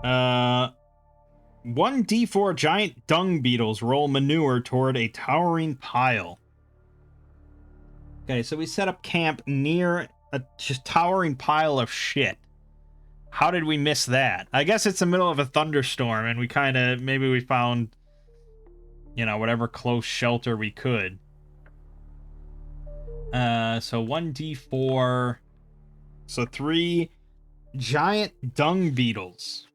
A: 1d4 giant dung beetles roll manure toward a towering pile. Okay, so we set up camp near a just towering pile of shit. How did we miss that? I guess it's the middle of a thunderstorm, and we kind of... Maybe we found, you know, whatever close shelter we could. So 1d4... So 3 giant dung beetles.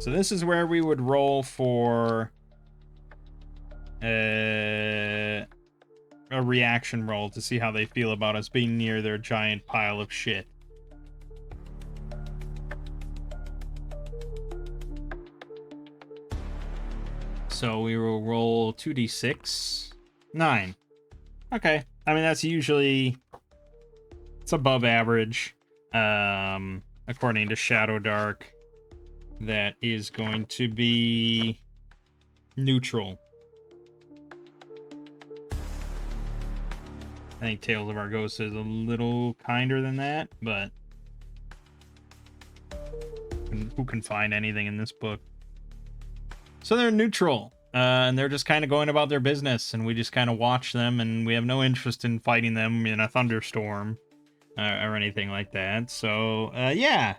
A: So this is where we would roll for a reaction roll to see how they feel about us being near their giant pile of shit. So we will roll 2d6. 9. Okay. I mean, that's usually... It's above average. According to Shadow Dark. That is going to be neutral. I think Tales of Argosa is a little kinder than that, but who can find anything in this book? So they're neutral, and they're just kind of going about their business, and we just kind of watch them, and we have no interest in fighting them in a thunderstorm or anything like that. So, yeah.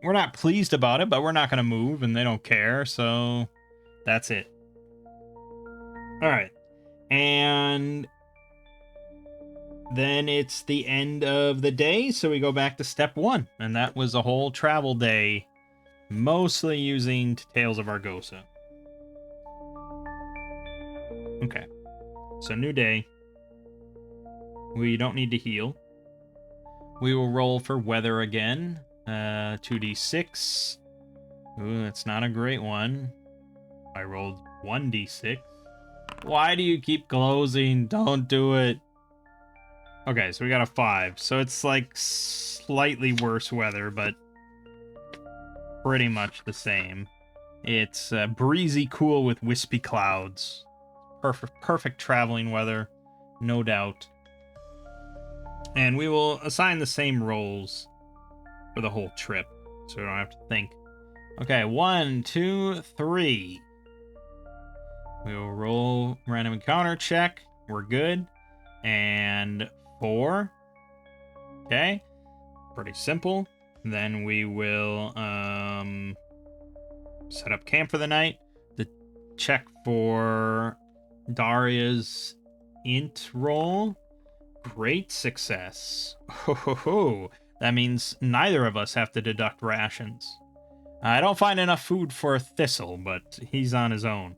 A: We're not pleased about it, but we're not going to move, and they don't care, so that's it. Alright. And then it's the end of the day, so we go back to step 1, and that was a whole travel day, mostly using Tales of Argosa. Okay. So new day. We don't need to heal. We will roll for weather again. 2d6. Ooh, that's not a great one. I rolled 1d6. Why do you keep closing? Don't do it. Okay, so we got a 5. So it's like slightly worse weather, but pretty much the same. It's breezy cool with wispy clouds. Perfect traveling weather, no doubt. And we will assign the same rolls for the whole trip, so we don't have to think. Okay, 1, 2, 3. We will roll random encounter check. We're good. And 4. Okay. Pretty simple. Then we will set up camp for the night. The check for Daria's int roll. Great success. Ho ho ho. That means neither of us have to deduct rations. I don't find enough food for Thistle, but he's on his own.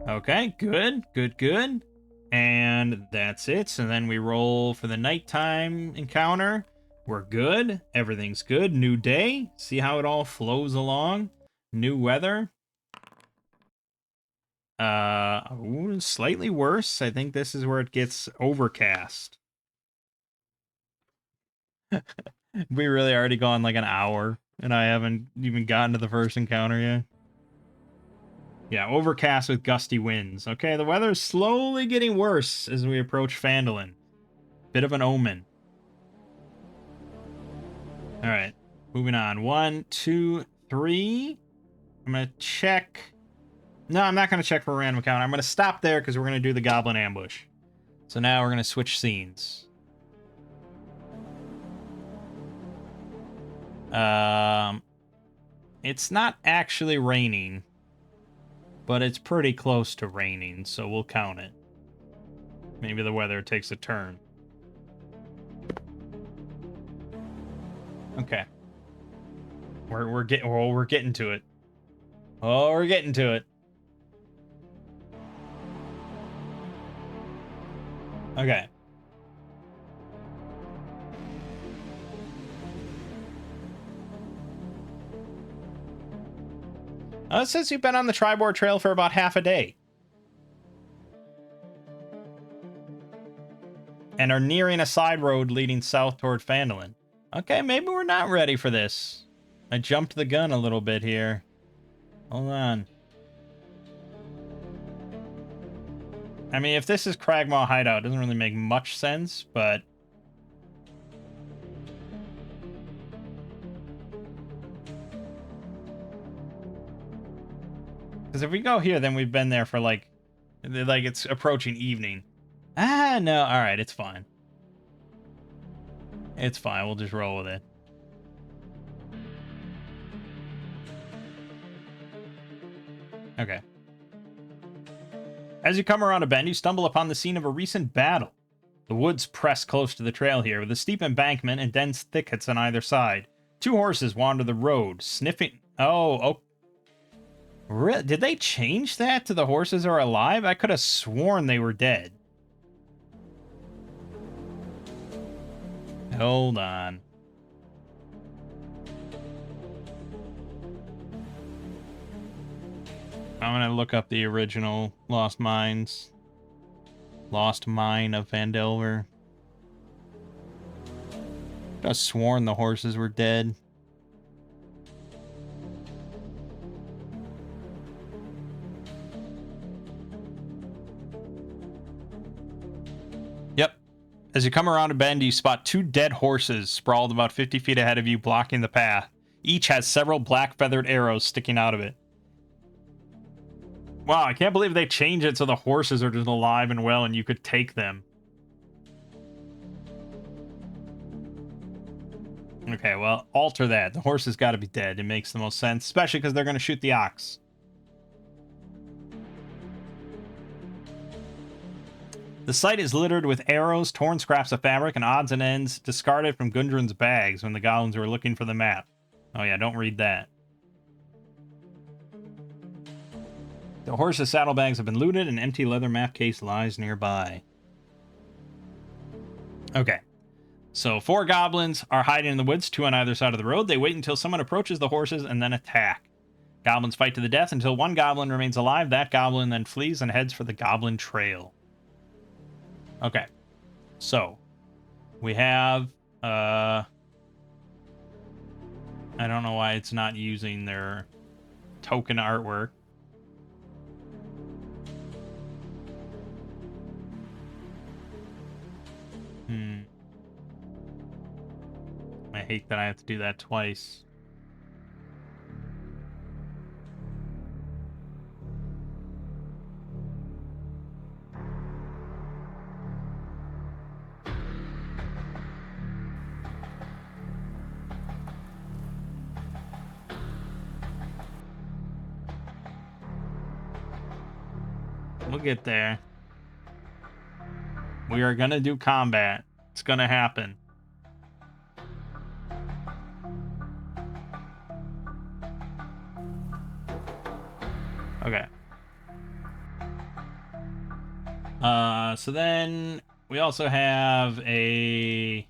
A: Okay, good, good, good. And that's it. So then we roll for the nighttime encounter. We're good. Everything's good. New day. See how it all flows along. New weather. Slightly worse. I think this is where it gets overcast. We really already gone like an hour. and I haven't even gotten to the first encounter yet. Yeah, overcast with gusty winds. Okay, the weather's slowly getting worse as we approach Phandelver. Bit of an omen. Alright, moving on. 1, 2, 3. I'm gonna check... No, I'm not gonna check for a random encounter. I'm gonna stop there because we're gonna do the goblin ambush. So now we're gonna switch scenes. It's not actually raining, but it's pretty close to raining, so we'll count it. Maybe the weather takes a turn. Okay. We're getting to it. Oh, we're getting to it. Okay. It says you've been on the Tribord Trail for about half a day. And are nearing a side road leading south toward Phandelver. Okay, maybe we're not ready for this. I jumped the gun a little bit here. Hold on. I mean, if this is Cragmaw Hideout, it doesn't really make much sense, but... Because if we go here, then we've been there for, like it's approaching evening. Ah, no, alright, it's fine. It's fine, we'll just roll with it. Okay. As you come around a bend, you stumble upon the scene of a recent battle. The woods press close to the trail here, with a steep embankment and dense thickets on either side. 2 horses wander the road, sniffing... Oh. Did they change that to the horses are alive? I could have sworn they were dead. Hold on. I'm gonna look up the original Lost Mine of Phandelver. I could have sworn the horses were dead. Yep. As you come around a bend, you spot 2 dead horses sprawled about 50 feet ahead of you, blocking the path. Each has several black feathered arrows sticking out of it. Wow, I can't believe they changed it so the horses are just alive and well and you could take them. Okay, well, alter that. The horse has got to be dead. It makes the most sense, especially because they're going to shoot the ox. The site is littered with arrows, torn scraps of fabric, and odds and ends discarded from Gundren's bags when the goblins were looking for the map. Oh yeah, don't read that. The horses' saddlebags have been looted, and an empty leather map case lies nearby. Okay. So 4 goblins are hiding in the woods, 2 on either side of the road. They wait until someone approaches the horses and then attack. Goblins fight to the death until 1 goblin remains alive. That goblin then flees and heads for the goblin trail. Okay. So, we have, I don't know why it's not using their token artwork. I hate that I have to do that twice. We'll get there. We are gonna do combat. It's gonna happen. Okay. So then we also have a...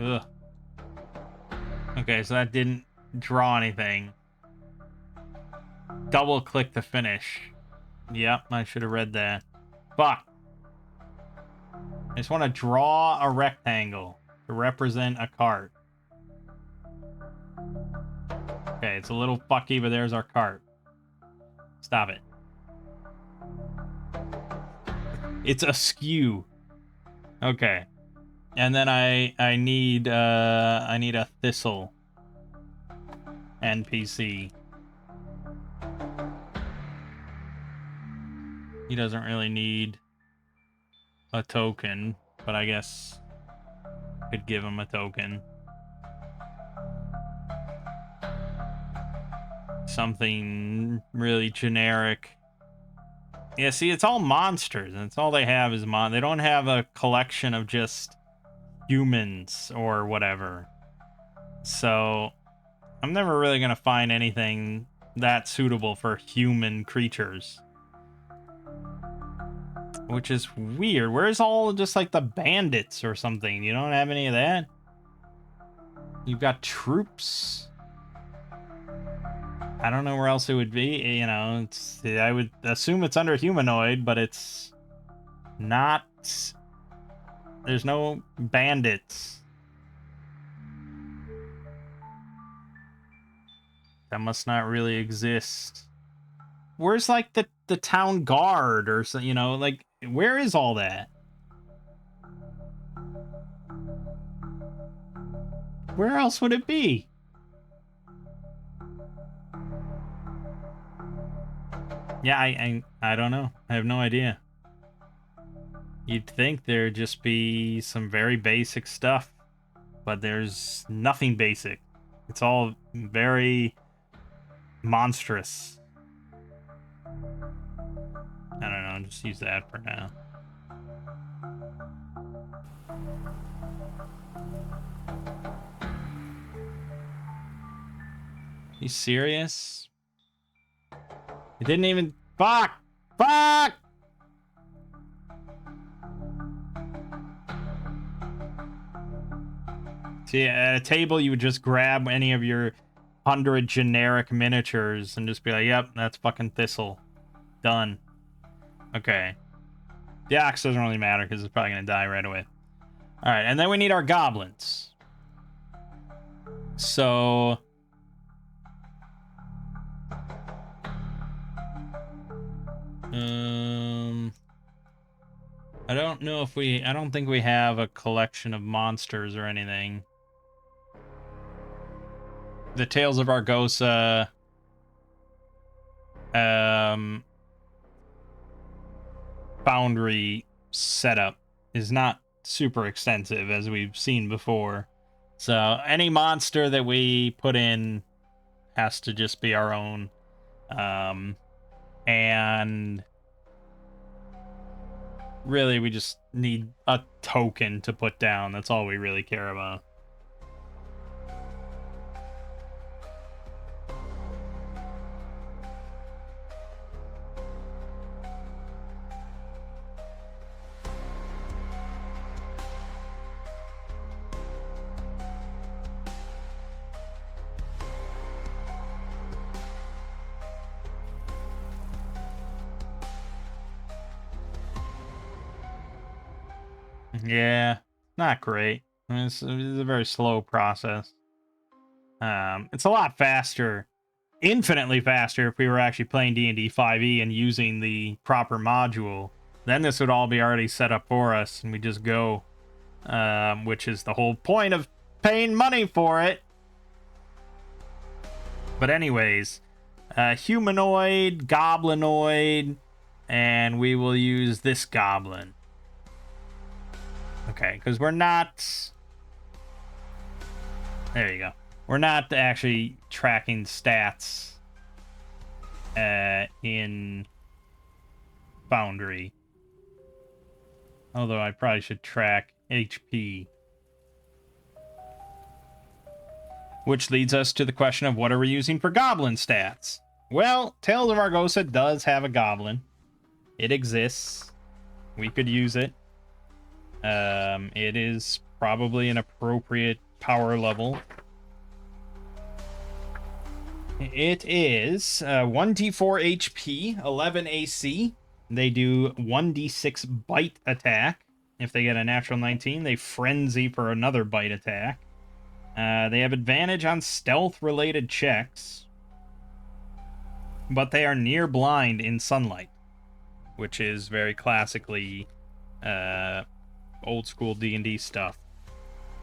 A: Ugh. Okay, so that didn't draw anything. Double click to finish. Yep, I should have read that. Fuck. I just want to draw a rectangle to represent a cart. Okay, it's a little fucky, but there's our cart. Stop it. It's askew. Okay. And then I need a thistle NPC. He doesn't really need a token, but I guess could give him a token. Something really generic. Yeah, see, it's all monsters, and it's all they have is they don't have a collection of just humans or whatever. So I'm never really gonna find anything that suitable for human creatures. Which is weird. Where's all just like the bandits or something? You don't have any of that? You've got troops. I don't know where else it would be. You know, I would assume it's under humanoid, but it's not. There's no bandits. That must not really exist. Where's like the town guard or so, you know, like where is all that? Where else would it be? Yeah, I don't know. I have no idea. You'd think there'd just be some very basic stuff, but there's nothing basic. It's all very monstrous. I don't know, just use that for now. You serious? It didn't even... Fuck! Fuck! See, at a table, you would just grab any of your 100 generic miniatures and just be like, yep, that's fucking Thistle. Done. Okay. The axe doesn't really matter because it's probably going to die right away. Alright, and then we need our goblins. So... I don't know if I don't think we have a collection of monsters or anything. The Tales of Argosa... Foundry setup is not super extensive, as we've seen before. So any monster that we put in has to just be our own. And really, we just need a token to put down. That's all we really care about. Yeah, not great. I mean, it's a very slow process. It's a lot faster, infinitely faster, if we were actually playing D&D 5e and using the proper module. Then this would all be already set up for us, and we just go, which is the whole point of paying money for it. But anyways, humanoid, goblinoid, and we will use this goblin. Okay, because we're not... There you go. We're not actually tracking stats in Foundry. Although I probably should track HP. Which leads us to the question of what are we using for goblin stats? Well, Tales of Argosa does have a goblin. It exists. We could use it. It is probably an appropriate power level. It is 1d4 HP, 11 AC. They do 1d6 bite attack. If they get a natural 19, they frenzy for another bite attack. They have advantage on stealth-related checks, but they are near blind in sunlight, which is very classically old-school D&D stuff.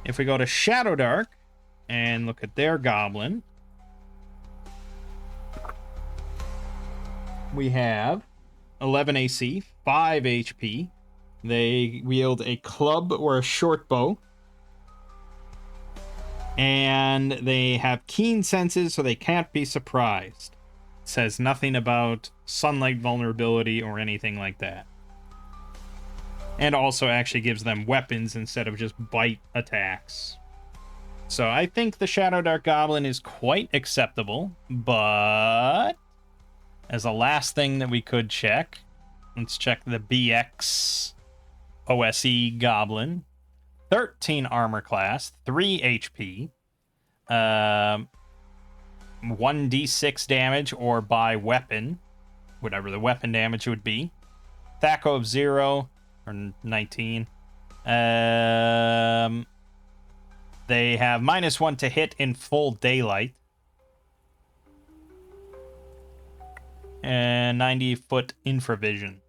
A: If we go to Shadow Dark and look at their goblin, we have 11 AC, 5 HP. They wield a club or a short bow. And they have keen senses, so they can't be surprised. It says nothing about sunlight vulnerability or anything like that. And also actually gives them weapons instead of just bite attacks. So I think the Shadow Dark Goblin is quite acceptable, but as a last thing that we could check, let's check the BX OSE Goblin. 13 armor class, 3 HP, 1d6 damage or by weapon, whatever the weapon damage would be. THAC0 of 0 or 19. They have -1 to hit in full daylight. And 90-foot infravision.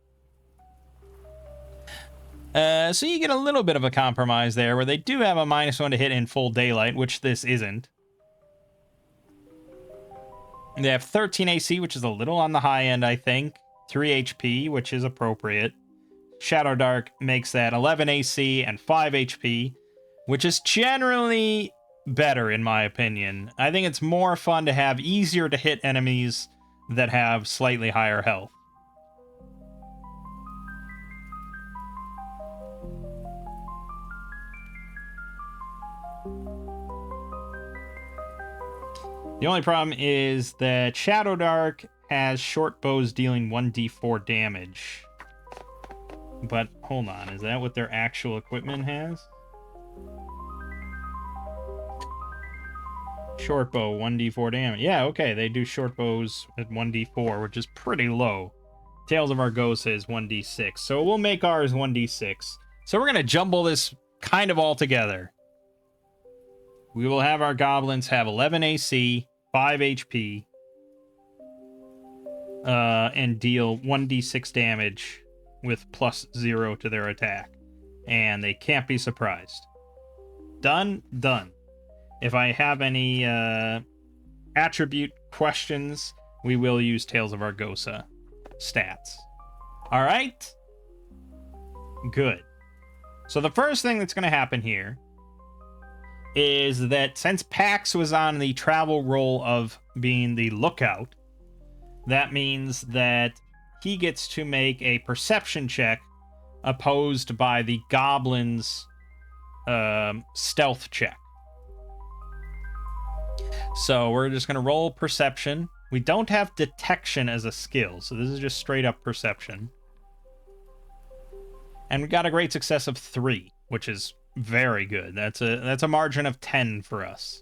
A: So you get a little bit of a compromise there, where they do have a -1 to hit in full daylight, which this isn't. They have 13 AC, which is a little on the high end, I think. 3 HP, which is appropriate. Shadow Dark makes that 11 AC and 5 HP, which is generally better, in my opinion. I think it's more fun to have easier to hit enemies that have slightly higher health. The only problem is that Shadow Dark has short bows dealing 1d4 damage. But hold on, is that what their actual equipment has? Short bow, 1d4 damage. Yeah, okay, they do short bows at 1d4, which is pretty low. Tales of Argosa is 1d6, so we'll make ours 1d6. So we're going to jumble this kind of all together. We will have our goblins have 11 AC, 5 HP, and deal 1d6 damage with +0 to their attack. And they can't be surprised. Done? Done. If I have any attribute questions, we will use Tales of Argosa stats. All right? Good. So the first thing that's going to happen here is that since Pax was on the travel role of being the lookout, that means that he gets to make a perception check opposed by the goblin's stealth check. So we're just going to roll perception. We don't have detection as a skill, so this is just straight up perception. And we got a great success of 3, which is very good. That's a margin of 10 for us.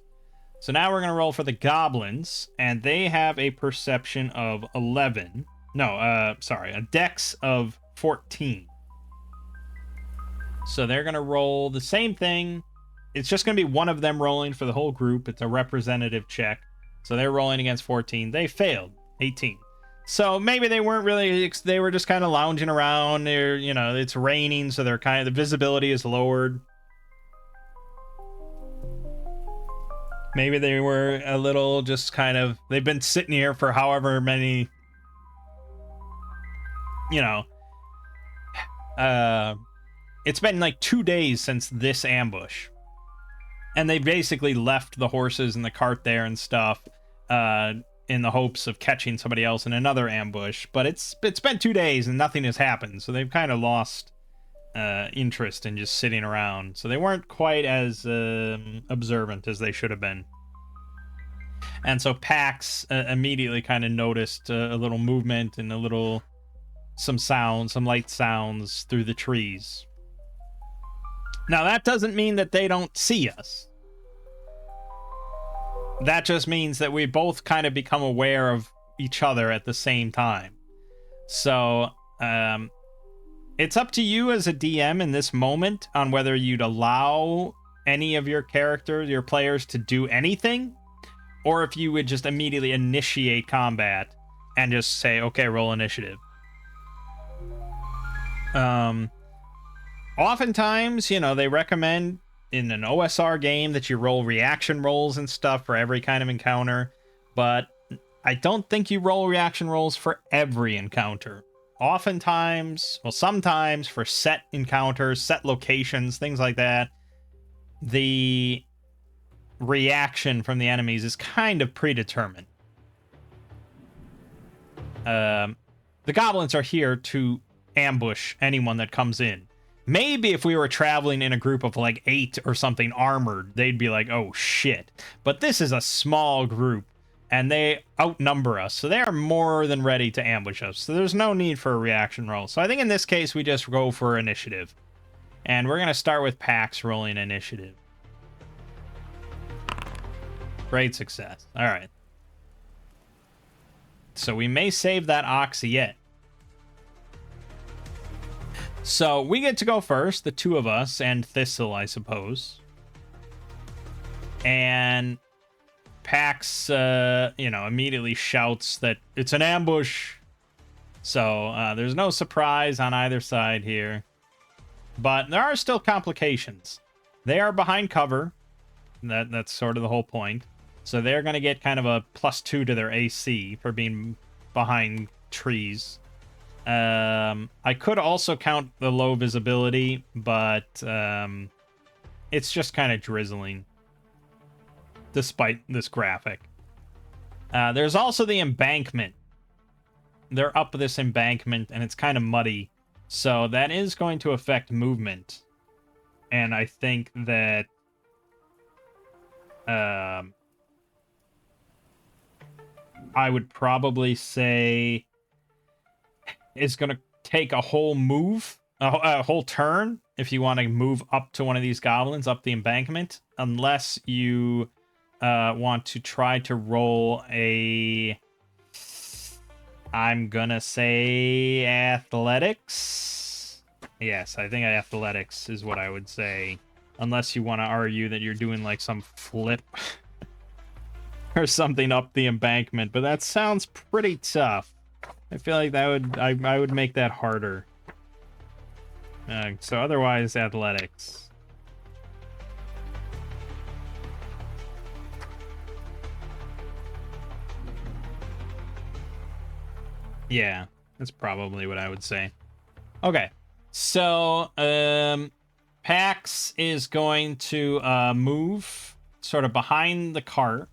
A: So now we're going to roll for the goblins, and they have a perception of 11. No, sorry, a dex of 14. So they're going to roll the same thing. It's just going to be one of them rolling for the whole group. It's a representative check. So they're rolling against 14. They failed. 18. So maybe they weren't really, they were just kind of lounging around. They're, you know, it's raining, so they're kind of, the visibility is lowered. Maybe they were a little just kind of, they've been sitting here for however many, you know, it's been like 2 days since this ambush. And they basically left the horses and the cart there and stuff in the hopes of catching somebody else in another ambush. But it's been 2 days and nothing has happened. So they've kind of lost interest in just sitting around. So they weren't quite as observant as they should have been. And so Pax immediately kind of noticed a little movement and some sounds, some light sounds through the trees. Now, that doesn't mean that they don't see us. That just means that we both kind of become aware of each other at the same time. So, it's up to you as a DM in this moment on whether you'd allow any of your characters, your players, to do anything, or if you would just immediately initiate combat and just say, okay, roll initiative. Oftentimes, you know, they recommend in an OSR game that you roll reaction rolls and stuff for every kind of encounter, but I don't think you roll reaction rolls for every encounter. Oftentimes, well, sometimes for set encounters, set locations, things like that, the reaction from the enemies is kind of predetermined. The goblins are here to ambush anyone that comes in. Maybe if we were traveling in a group of like 8 or something armored, they'd be like, oh shit. But this is a small group, and they outnumber us, so they are more than ready to ambush us. So there's no need for a reaction roll. So I think in this case, we just go for initiative. And we're going to start with Pax rolling initiative. Great success. All right. So we may save that ox yet. So we get to go first, the two of us, and Thistle, I suppose. And Pax, immediately shouts that it's an ambush. So there's no surprise on either side here. But there are still complications. They are behind cover. That's sort of the whole point. So they're going to get kind of a +2 to their AC for being behind trees. I could also count the low visibility, but it's just kind of drizzling, despite this graphic. There's also the embankment. They're up this embankment, and it's kind of muddy, so that is going to affect movement. And I think that I would probably say it's going to take a whole move, a whole turn, if you want to move up to one of these goblins up the embankment, unless you want to try to roll a, I'm going to say athletics. Yes, I think athletics is what I would say, unless you want to argue that you're doing like some flip or something up the embankment, but that sounds pretty tough. I feel like that would I would make that harder. So otherwise, athletics. Yeah, that's probably what I would say. Okay, so Pax is going to move sort of behind the cart,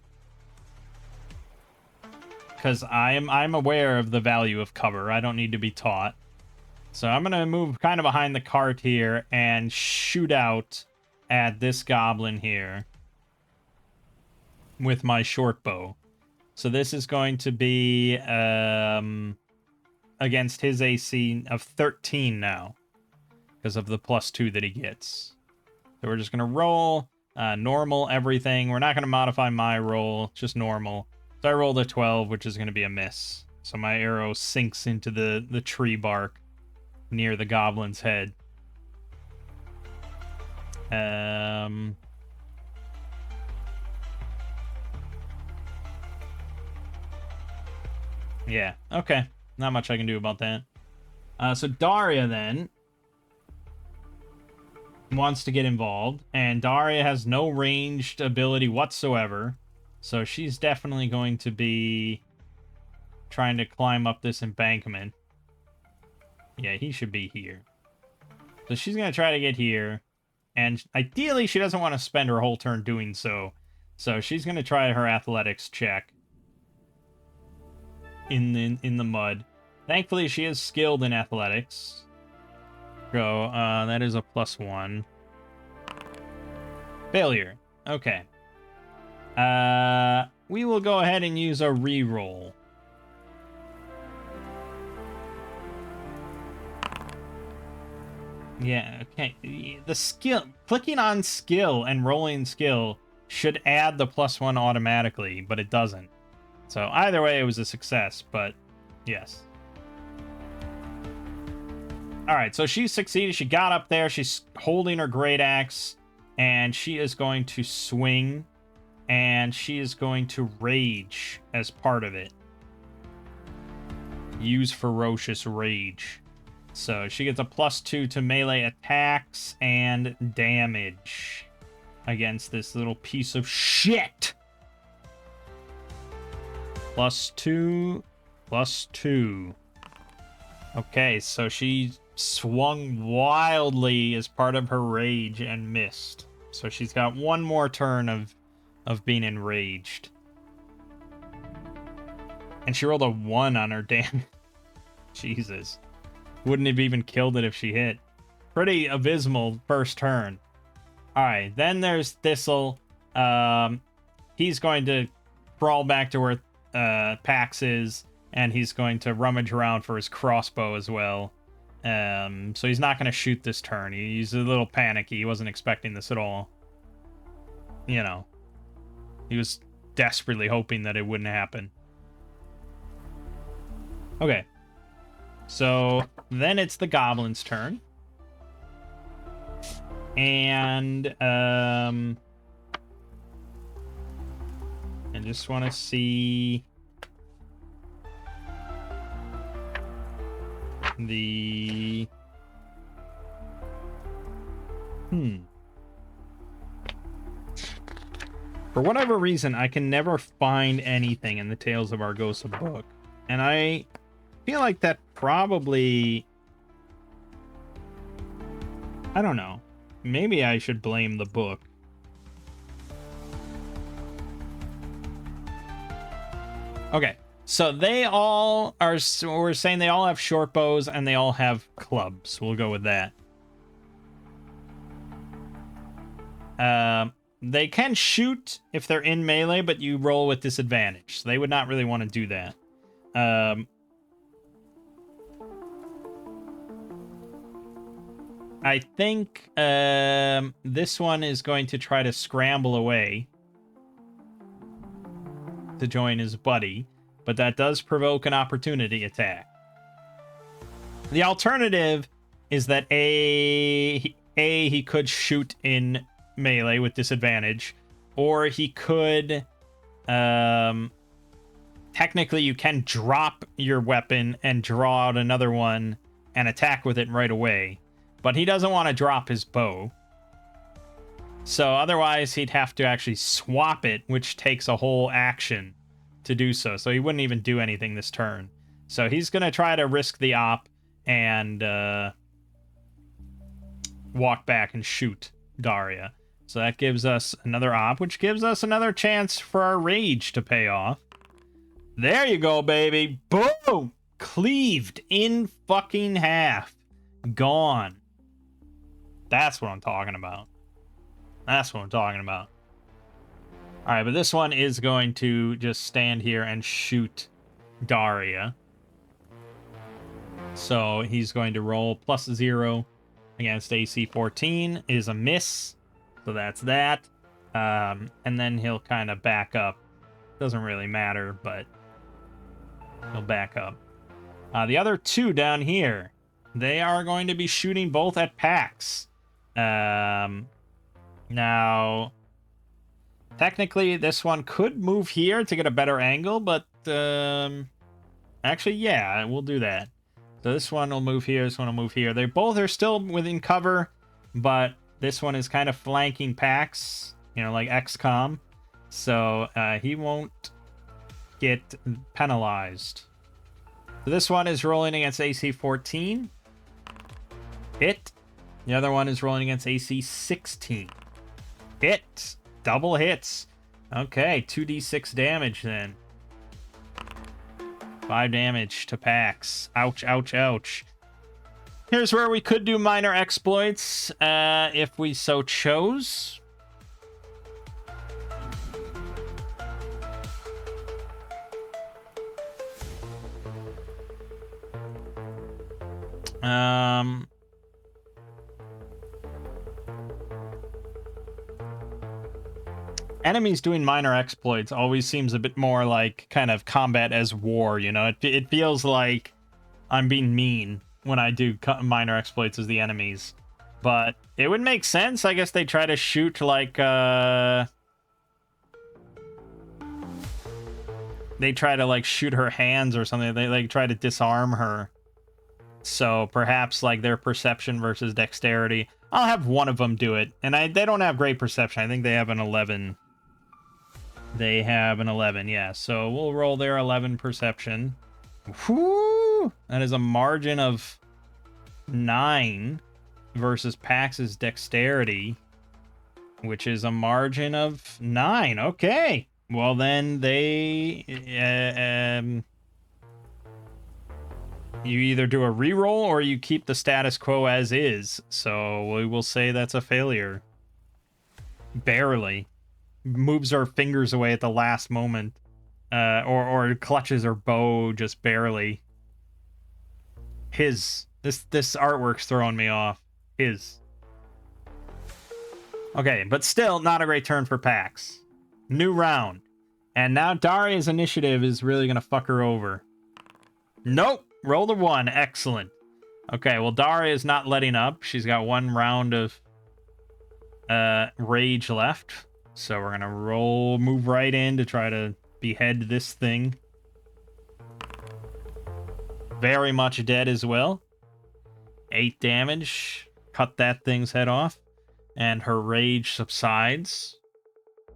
A: because I'm aware of the value of cover. I don't need to be taught. So I'm going to move kind of behind the cart here and shoot out at this goblin here with my short bow. So this is going to be against his AC of 13 now, because of the +2 that he gets. So we're just going to roll normal everything. We're not going to modify my roll, just normal. So I rolled a 12, which is going to be a miss. So my arrow sinks into the tree bark near the goblin's head. Yeah, okay. Not much I can do about that. So Daria then wants to get involved, and Daria has no ranged ability whatsoever. So she's definitely going to be trying to climb up this embankment. Yeah, he should be here. So she's going to try to get here. And ideally, she doesn't want to spend her whole turn doing so. So she's going to try her athletics check in the mud. Thankfully, she is skilled in athletics. So that is a +1. Failure. Okay. We will go ahead and use a reroll. Yeah, okay. The skill, clicking on skill and rolling skill should add the +1 automatically, but it doesn't. So either way, it was a success, but yes. All right, so she succeeded. She got up there. She's holding her great axe, and she is going to swing, and she is going to rage as part of it. Use ferocious rage. So she gets a +2 to melee attacks and damage against this little piece of shit. +2, +2. Okay, so she swung wildly as part of her rage and missed. So she's got one more turn of being enraged. And she rolled a 1 on her damage. Jesus. Wouldn't have even killed it if she hit. Pretty abysmal first turn. Alright, then there's Thistle. He's going to crawl back to where Pax is, and he's going to rummage around for his crossbow as well. So he's not going to shoot this turn. He's a little panicky. He wasn't expecting this at all. You know. He was desperately hoping that it wouldn't happen. Okay. So then it's the goblin's turn. And I just want to see the For whatever reason, I can never find anything in the Tales of Argosa book. And I feel like that probably... I don't know. Maybe I should blame the book. Okay, so they all are... So we're saying they all have short bows and they all have clubs. We'll go with that. They can shoot if they're in melee, but you roll with disadvantage. So they would not really want to do that. I think this one is going to try to scramble away to join his buddy, but that does provoke an opportunity attack. The alternative is that he could shoot in melee with disadvantage, or he could technically you can drop your weapon and draw out another one and attack with it right away, but he doesn't want to drop his bow, so otherwise he'd have to actually swap it, which takes a whole action to do so he wouldn't even do anything this turn. So he's gonna try to risk the op and walk back and shoot Daria. So that gives us another op, which gives us another chance for our rage to pay off. There you go, baby. Boom! Cleaved in fucking half. Gone. That's what I'm talking about. That's what I'm talking about. Alright, but this one is going to just stand here and shoot Daria. So he's going to roll +0 against AC 14. Is a miss. So that's that. And then he'll kind of back up. Doesn't really matter, but he'll back up. The other two down here, they are going to be shooting both at Pax. Now, technically, this one could move here to get a better angle, but actually, yeah, we'll do that. So this one will move here, this one will move here. They both are still within cover, but this one is kind of flanking Pax, you know, like XCOM. So he won't get penalized. So this one is rolling against AC 14. Hit. The other one is rolling against AC 16. Hit. Double hits. Okay, 2d6 damage then. 5 damage to Pax. Ouch, ouch, ouch. Here's where we could do minor exploits, if we so chose. enemies doing minor exploits always seems a bit more like kind of combat as war, you know? It feels like I'm being mean when I do minor exploits as the enemies. But it would make sense. I guess they try to shoot like, they try to like shoot her hands or something. They like try to disarm her. So perhaps like their perception versus dexterity. I'll have one of them do it. And they don't have great perception. I think they have an 11. They have an 11, yeah. So we'll roll their 11 perception. Whew! That is a margin of 9 versus Pax's dexterity, which is a margin of 9. Okay. Well, then they... you either do a reroll or you keep the status quo as is. So we will say that's a failure. Barely. Moves her fingers away at the last moment. Or clutches her bow just barely. This artwork's throwing me off. Okay, but still not a great turn for Pax. New round. And now Daria's initiative is really going to fuck her over. Nope. Roll the 1. Excellent. Okay, well, Daria is not letting up. She's got 1 round of rage left. So we're going to move right in to try to behead this thing. Very much dead as well. 8 damage. Cut that thing's head off. And her rage subsides.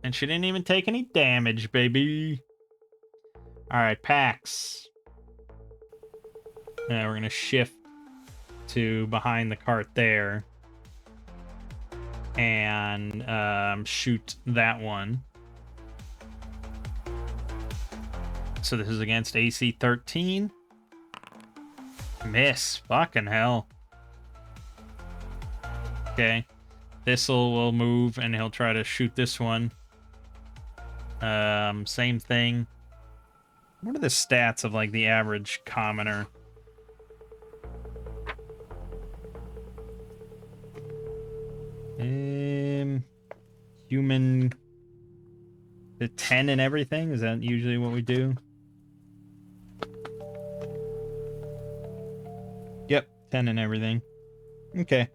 A: And she didn't even take any damage, baby. Alright, Pax. Now we're going to shift to behind the cart there. And shoot that one. So this is against AC 13. Miss. Fucking hell. Okay. Thistle will move and he'll try to shoot this one. Same thing. What are the stats of like the average commoner? Human. The 10 and everything? Is that usually what we do? Yep, 10 and everything. Okay.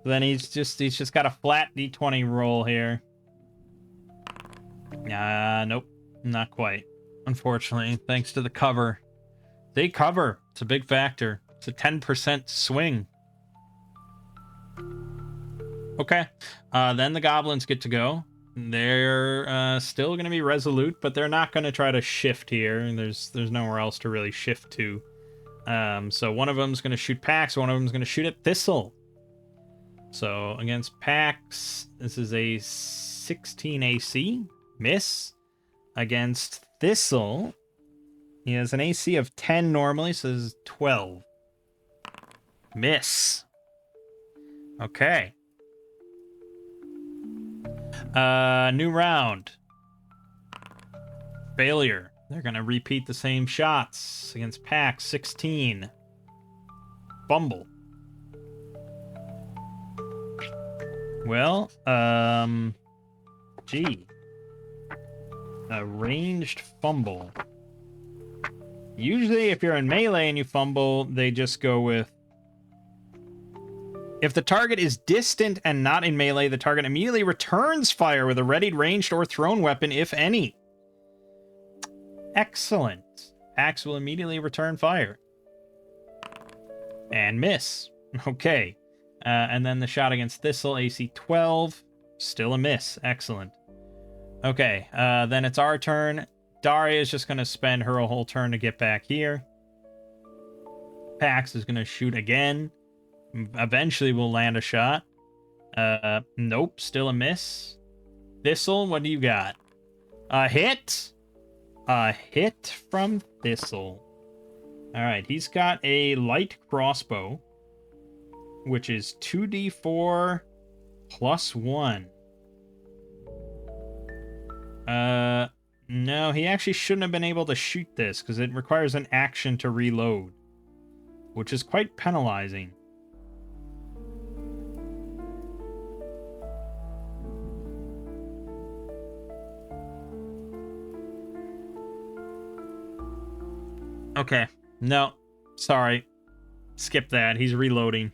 A: Then he's just got a flat D20 roll here. Nope. Not quite. Unfortunately, thanks to the cover. They cover. It's a big factor. It's a 10% swing. Okay. Then the goblins get to go. They're still going to be resolute, but they're not going to try to shift here. There's nowhere else to really shift to. So one of them's going to shoot Pax, one of them's going to shoot at Thistle. So against Pax, this is a 16 AC. Miss. Against Thistle, he has an AC of 10 normally, so this is 12. Miss. Okay. New round. Failure. They're going to repeat the same shots against Pax. 16. Fumble. Well, gee. A ranged fumble. Usually, if you're in melee and you fumble, they just go with... If the target is distant and not in melee, the target immediately returns fire with a readied, ranged, or thrown weapon, if any. Excellent. Axe will immediately return fire. And miss. Okay. And then the shot against Thistle, AC 12. Still a miss. Excellent. Okay, then it's our turn. Daria is just going to spend her whole turn to get back here. Pax is going to shoot again. Eventually we'll land a shot. Nope, still a miss. Thistle, what do you got? A hit? A hit from Thistle. Alright, he's got a light crossbow, which is 2d4 plus 1. No, he actually shouldn't have been able to shoot this, because it requires an action to reload, which is quite penalizing. Okay. No. Sorry. Skip that. He's reloading.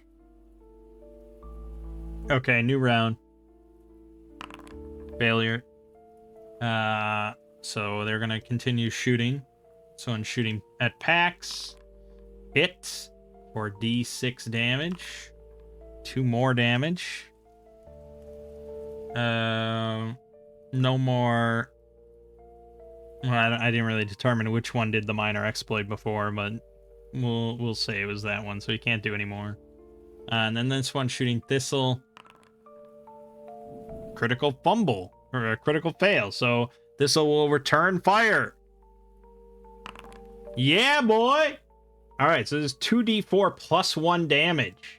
A: Okay, new round. Failure. So they're gonna continue shooting. So I'm shooting at Pax. Hit for D6 damage. 2 more damage. No more. Well, I didn't really determine which one did the minor exploit before, but we'll say it was that one, so you can't do any more. And then this one shooting Thistle. Critical fumble or a critical fail, so Thistle will return fire. Yeah, boy. All right, so this is 2d4 plus 1 damage.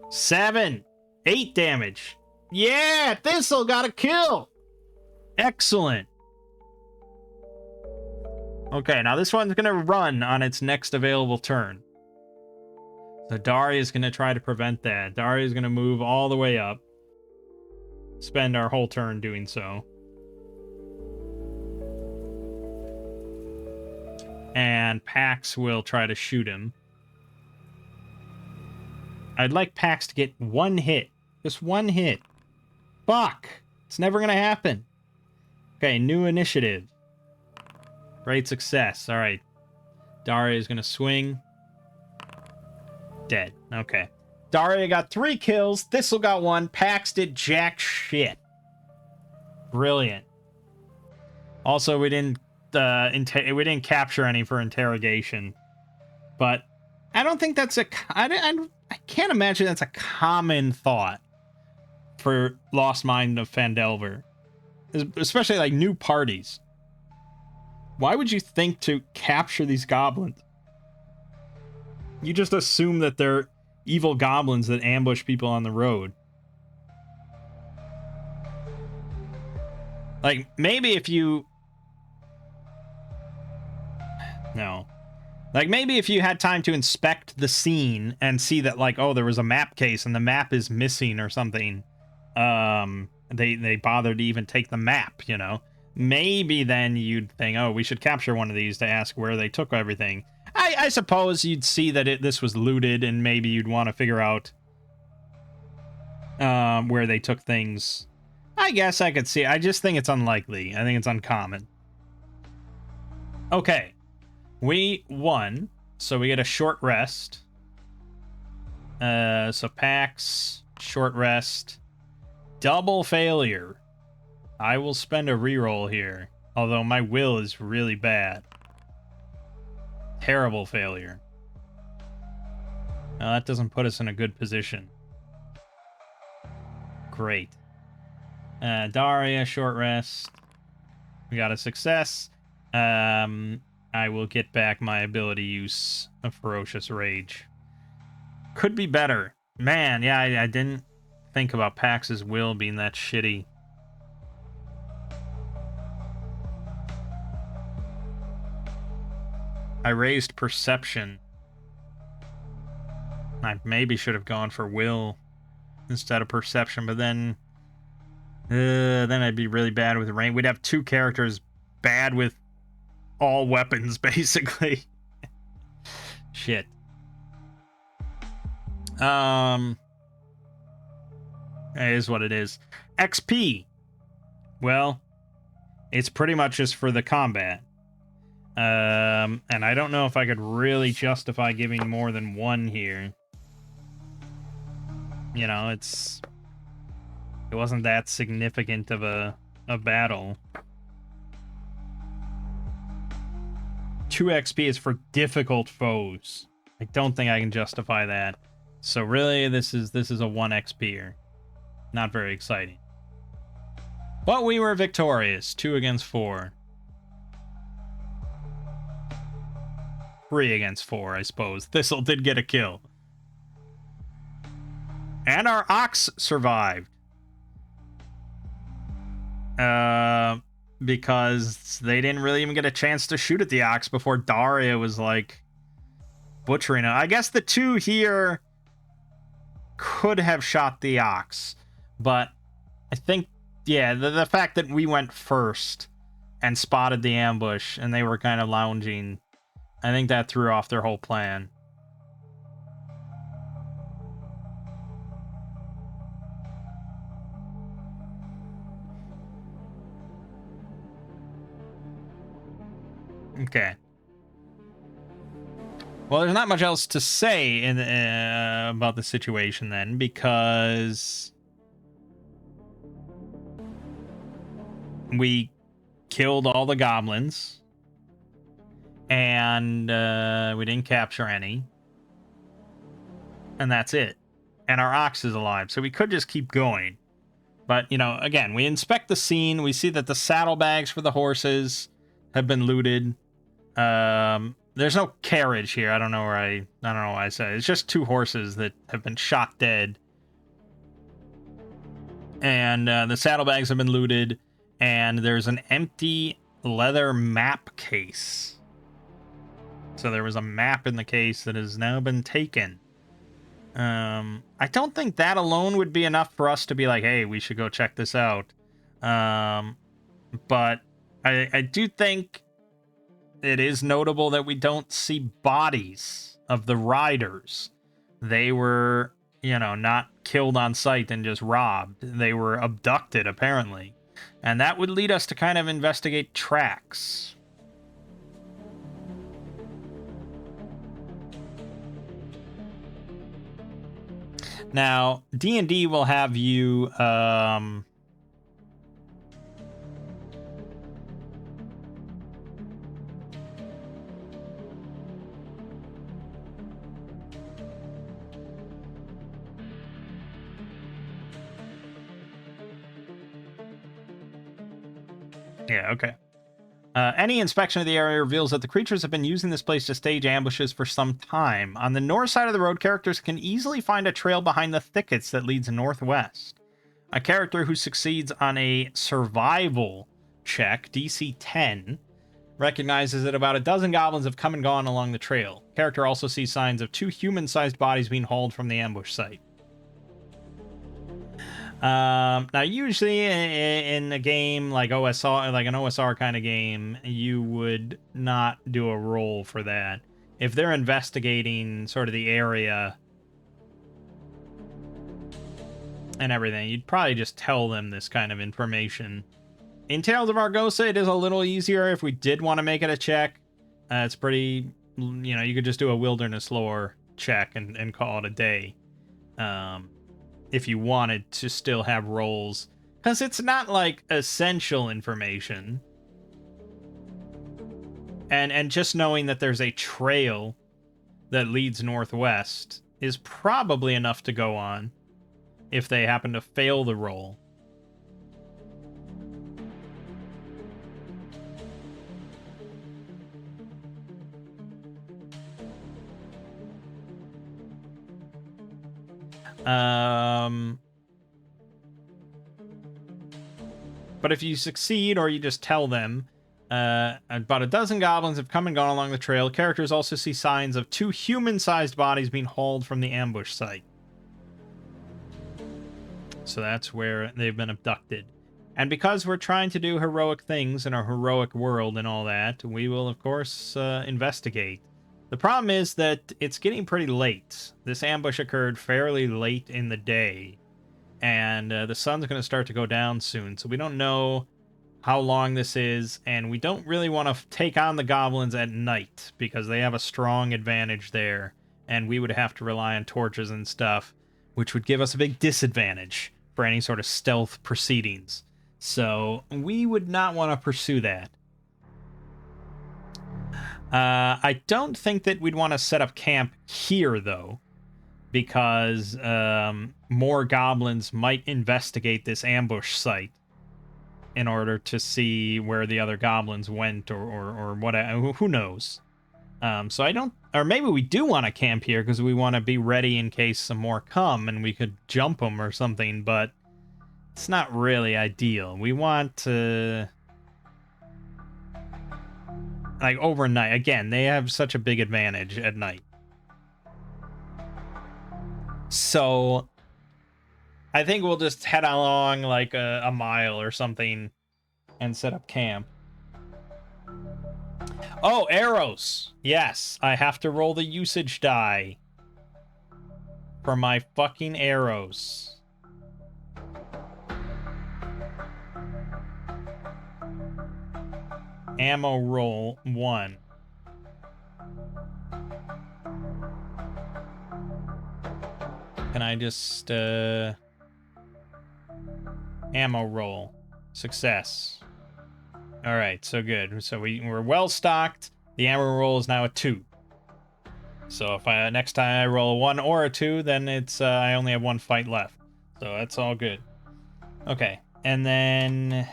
A: 7, 8 damage. Yeah, Thistle got a kill. Excellent. Okay, now this one's going to run on its next available turn. So Daria's going to try to prevent that. Daria's going to move all the way up. Spend our whole turn doing so. And Pax will try to shoot him. I'd like Pax to get 1 hit. Just 1 hit. Fuck! It's never going to happen. Okay, new initiative. Great success. All right. Daria is going to swing. Dead. Okay. Daria got 3 kills. Thistle got 1. Pax did jack shit. Brilliant. Also, we didn't capture any for interrogation. But I don't think that's I can't imagine that's a common thought for Lost Mine of Phandelver. Especially like new parties. Why would you think to capture these goblins? You just assume that they're evil goblins that ambush people on the road. Like, maybe if you... No. Like, maybe if you had time to inspect the scene and see that, like, oh, there was a map case and the map is missing or something. They bothered to even take the map, you know? Maybe then you'd think, oh, we should capture one of these to ask where they took everything. I suppose you'd see that this was looted, and maybe you'd want to figure out where they took things. I guess I could see. I just think it's unlikely. I think it's uncommon. Okay. We won, so we get a short rest. So Pax, short rest, double failure. I will spend a reroll here, although my will is really bad. Terrible failure. Now that doesn't put us in a good position. Great. Daria, short rest. We got a success. I will get back my ability use of Ferocious Rage. Could be better. Man, yeah, I didn't think about Pax's will being that shitty. I raised Perception. I maybe should have gone for Will instead of Perception, but then I'd be really bad with range. We'd have 2 characters bad with all weapons, basically. Shit. It is what it is. XP. Well, it's pretty much just for the combat. And I don't know if I could really justify giving more than 1 here. You know, it wasn't that significant of a battle. 2 XP is for difficult foes. I don't think I can justify that. So really, this is a 1 XP-er. Not very exciting. But we were victorious. 2 against 4. 3 against 4, I suppose. Thistle did get a kill. And our ox survived. Because they didn't really even get a chance to shoot at the ox before Daria was, like, butchering it. I guess the 2 here could have shot the ox. But I think, yeah, the fact that we went first and spotted the ambush and they were kind of lounging I think that threw off their whole plan. Okay. Well, there's not much else to say in about the situation then, because we killed all the goblins, and we didn't capture any, and that's it. And our ox is alive, so we could just keep going. But, you know, again, we inspect the scene. We see that the saddlebags for the horses have been looted. There's no carriage here. I don't know why I said it. It's just 2 horses that have been shot dead. And the saddlebags have been looted. And there's an empty leather map case. So there was a map in the case that has now been taken. I don't think that alone would be enough for us to be like, hey, we should go check this out. But I do think it is notable that we don't see bodies of the riders. They were, you know, not killed on sight and just robbed. They were abducted, apparently. And that would lead us to kind of investigate tracks. Now, D&D will have you, yeah, okay. Any inspection of the area reveals that the creatures have been using this place to stage ambushes for some time. On the north side of the road, characters can easily find a trail behind the thickets that leads northwest. A character who succeeds on a survival check, DC 10, recognizes that about a dozen goblins have come and gone along the trail. Character also sees signs of 2 human-sized bodies being hauled from the ambush site. Now usually in a game like OSR, like an OSR kind of game, you would not do a roll for that. If they're investigating sort of the area and everything, you'd probably just tell them this kind of information. In Tales of Argosa, it is a little easier if we did want to make it a check. It's pretty, you know, you could just do a wilderness lore check and call it a day. If you wanted to still have rolls, because it's not like essential information. And just knowing that there's a trail that leads northwest is probably enough to go on if they happen to fail the roll. But if you succeed or you just tell them, about a dozen goblins have come and gone along the trail. Characters also see signs of 2 human-sized bodies being hauled from the ambush site. So that's where they've been abducted. And because we're trying to do heroic things in a heroic world and all that, we will, of course, investigate. The problem is that it's getting pretty late. This ambush occurred fairly late in the day, and the sun's going to start to go down soon, so we don't know how long this is, and we don't really want to take on the goblins at night, because they have a strong advantage there, and we would have to rely on torches and stuff, which would give us a big disadvantage for any sort of stealth proceedings. So we would not want to pursue that. I don't think that we'd want to set up camp here, though, because more goblins might investigate this ambush site in order to see where the other goblins went or what. Who knows? So I don't, or maybe we do want to camp here because we want to be ready in case some more come and we could jump them or something, but it's not really ideal. We want to, like, overnight. Again, they have such a big advantage at night. So I think we'll just head along like a mile or something and set up camp. Oh, arrows. Yes, I have to roll the usage die for my fucking arrows. Ammo roll 1. Can I just, ammo roll. Success. Alright, so good. So we're well stocked. The ammo roll is now a 2. So if next time I roll a 1 or a 2, then it's, I only have 1 fight left. So that's all good. Okay, and then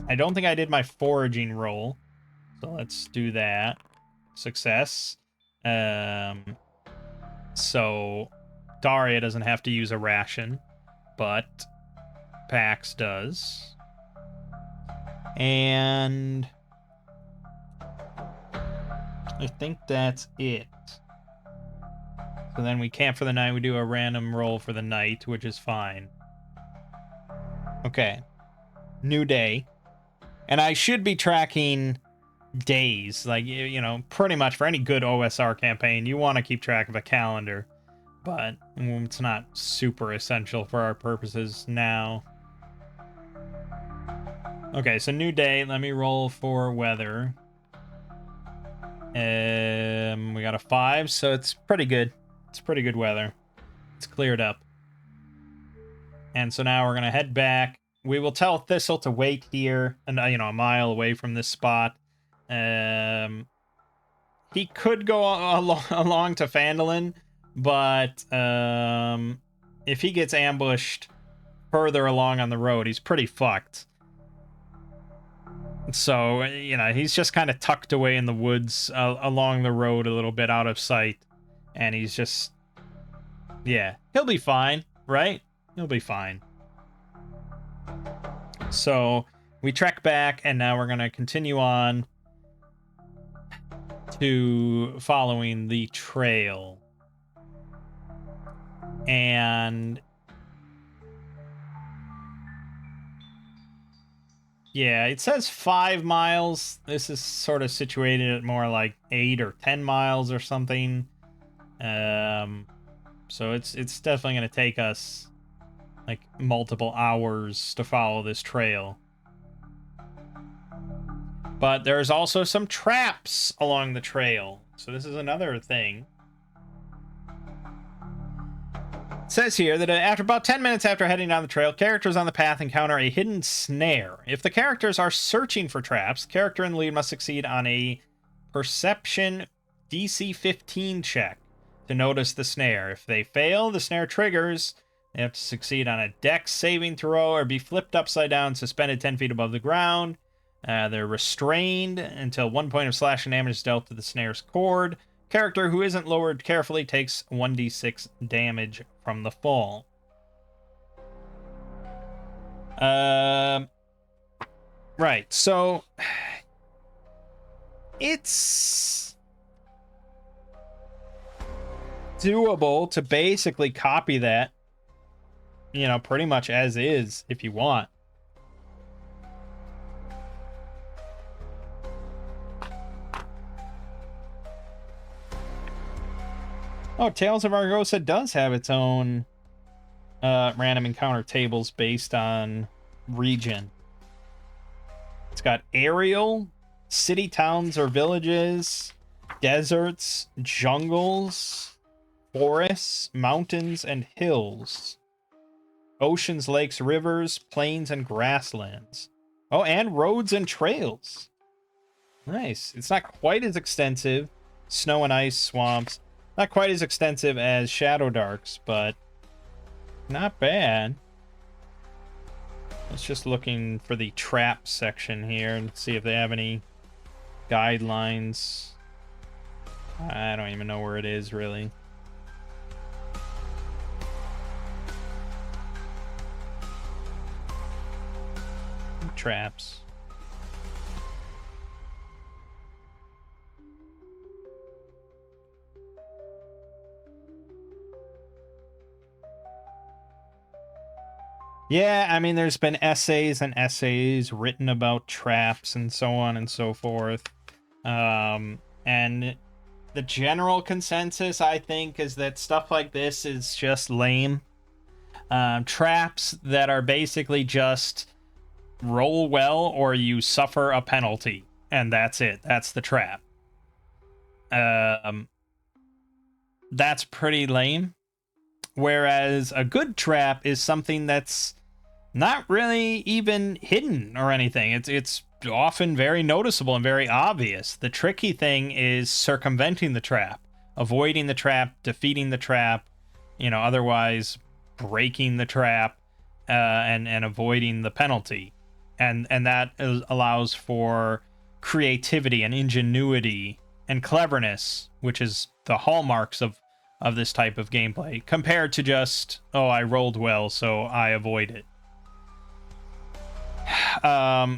A: I don't think I did my foraging roll. So let's do that. Success. So Daria doesn't have to use a ration, but Pax does. And I think that's it. So then we camp for the night. We do a random roll for the night, which is fine. Okay. New day. And I should be tracking days. Like, you know, pretty much for any good OSR campaign, you want to keep track of a calendar. But it's not super essential for our purposes now. Okay, so new day. Let me roll for weather. We got a 5, so it's pretty good. It's pretty good weather. It's cleared up. And so now we're going to head back. We will tell Thistle to wait here, and you know, a mile away from this spot. He could go along to Phandelver, but if he gets ambushed further along on the road, he's pretty fucked. So, you know, he's just kind of tucked away in the woods along the road a little bit out of sight. And he's just... yeah, he'll be fine, right? He'll be fine. So, we trek back, and now we're going to continue on to following the trail. And... yeah, it says 5 miles. This is sort of situated at more like 8 or 10 miles or something. So it's definitely going to take us like multiple hours to follow this trail. But there's also some traps along the trail. So this is another thing. It says here that after about 10 minutes after heading down the trail, characters on the path encounter a hidden snare. If the characters are searching for traps, the character in the lead must succeed on a perception DC 15 check to notice the snare. If they fail, the snare triggers. They have to succeed on a dex saving throw or be flipped upside down, suspended 10 feet above the ground. They're restrained until 1 point of slashing damage is dealt to the snare's cord. Character who isn't lowered carefully takes 1d6 damage from the fall. Right, so it's doable to basically copy that, you know, pretty much as is if you want. Oh, Tales of Argosa does have its own random encounter tables based on region. It's got aerial, city, towns, or villages, deserts, jungles, forests, mountains, and hills, oceans, lakes, rivers, plains, and grasslands. Oh, and roads and trails. Nice. It's not quite as extensive. Snow and ice, swamps. Not quite as extensive as Shadow Darks, but not bad. Let's just looking for the trap section here and see if they have any guidelines. I don't even know where it is, really. Traps. Yeah, I mean, there's been essays and essays written about traps and so on and so forth. And the general consensus, I think, is that stuff like this is just lame. Traps that are basically just roll well or you suffer a penalty, and that's it. That's the trap. Um, that's pretty lame. Whereas a good trap is something that's not really even hidden or anything. It's often very noticeable and very obvious. The tricky thing is circumventing the trap, avoiding the trap, defeating the trap, otherwise breaking the trap, and avoiding the penalty, and that allows for creativity and ingenuity and cleverness, which is the hallmarks of this type of gameplay, compared to just, oh, I rolled well, so I avoid it.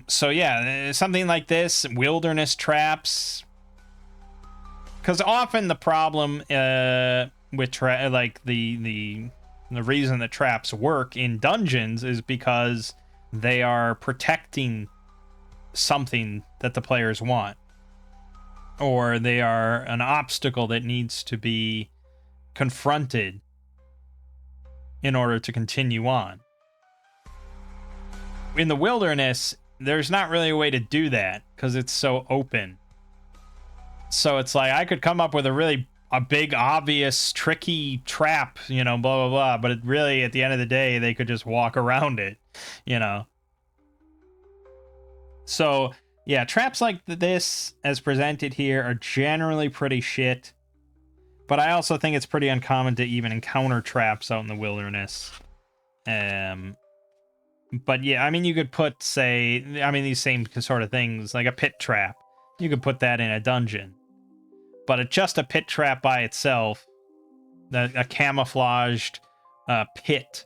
A: So yeah, something like this, wilderness traps, because often the problem with like the reason that traps work in dungeons is because they are protecting something that the players want, or they are an obstacle that needs to be confronted in order to continue on. In the wilderness, there's not really a way to do that because it's so open. So it's like I could come up with a big, obvious, tricky trap, blah, blah, blah. But it really, at the end of the day, they could just walk around it, So, yeah, traps like this, as presented here, are generally pretty shit. But I also think it's pretty uncommon to even encounter traps out in the wilderness. But yeah, I mean, you could put, these same sort of things, like a pit trap. You could put that in a dungeon. But just a pit trap by itself, a camouflaged pit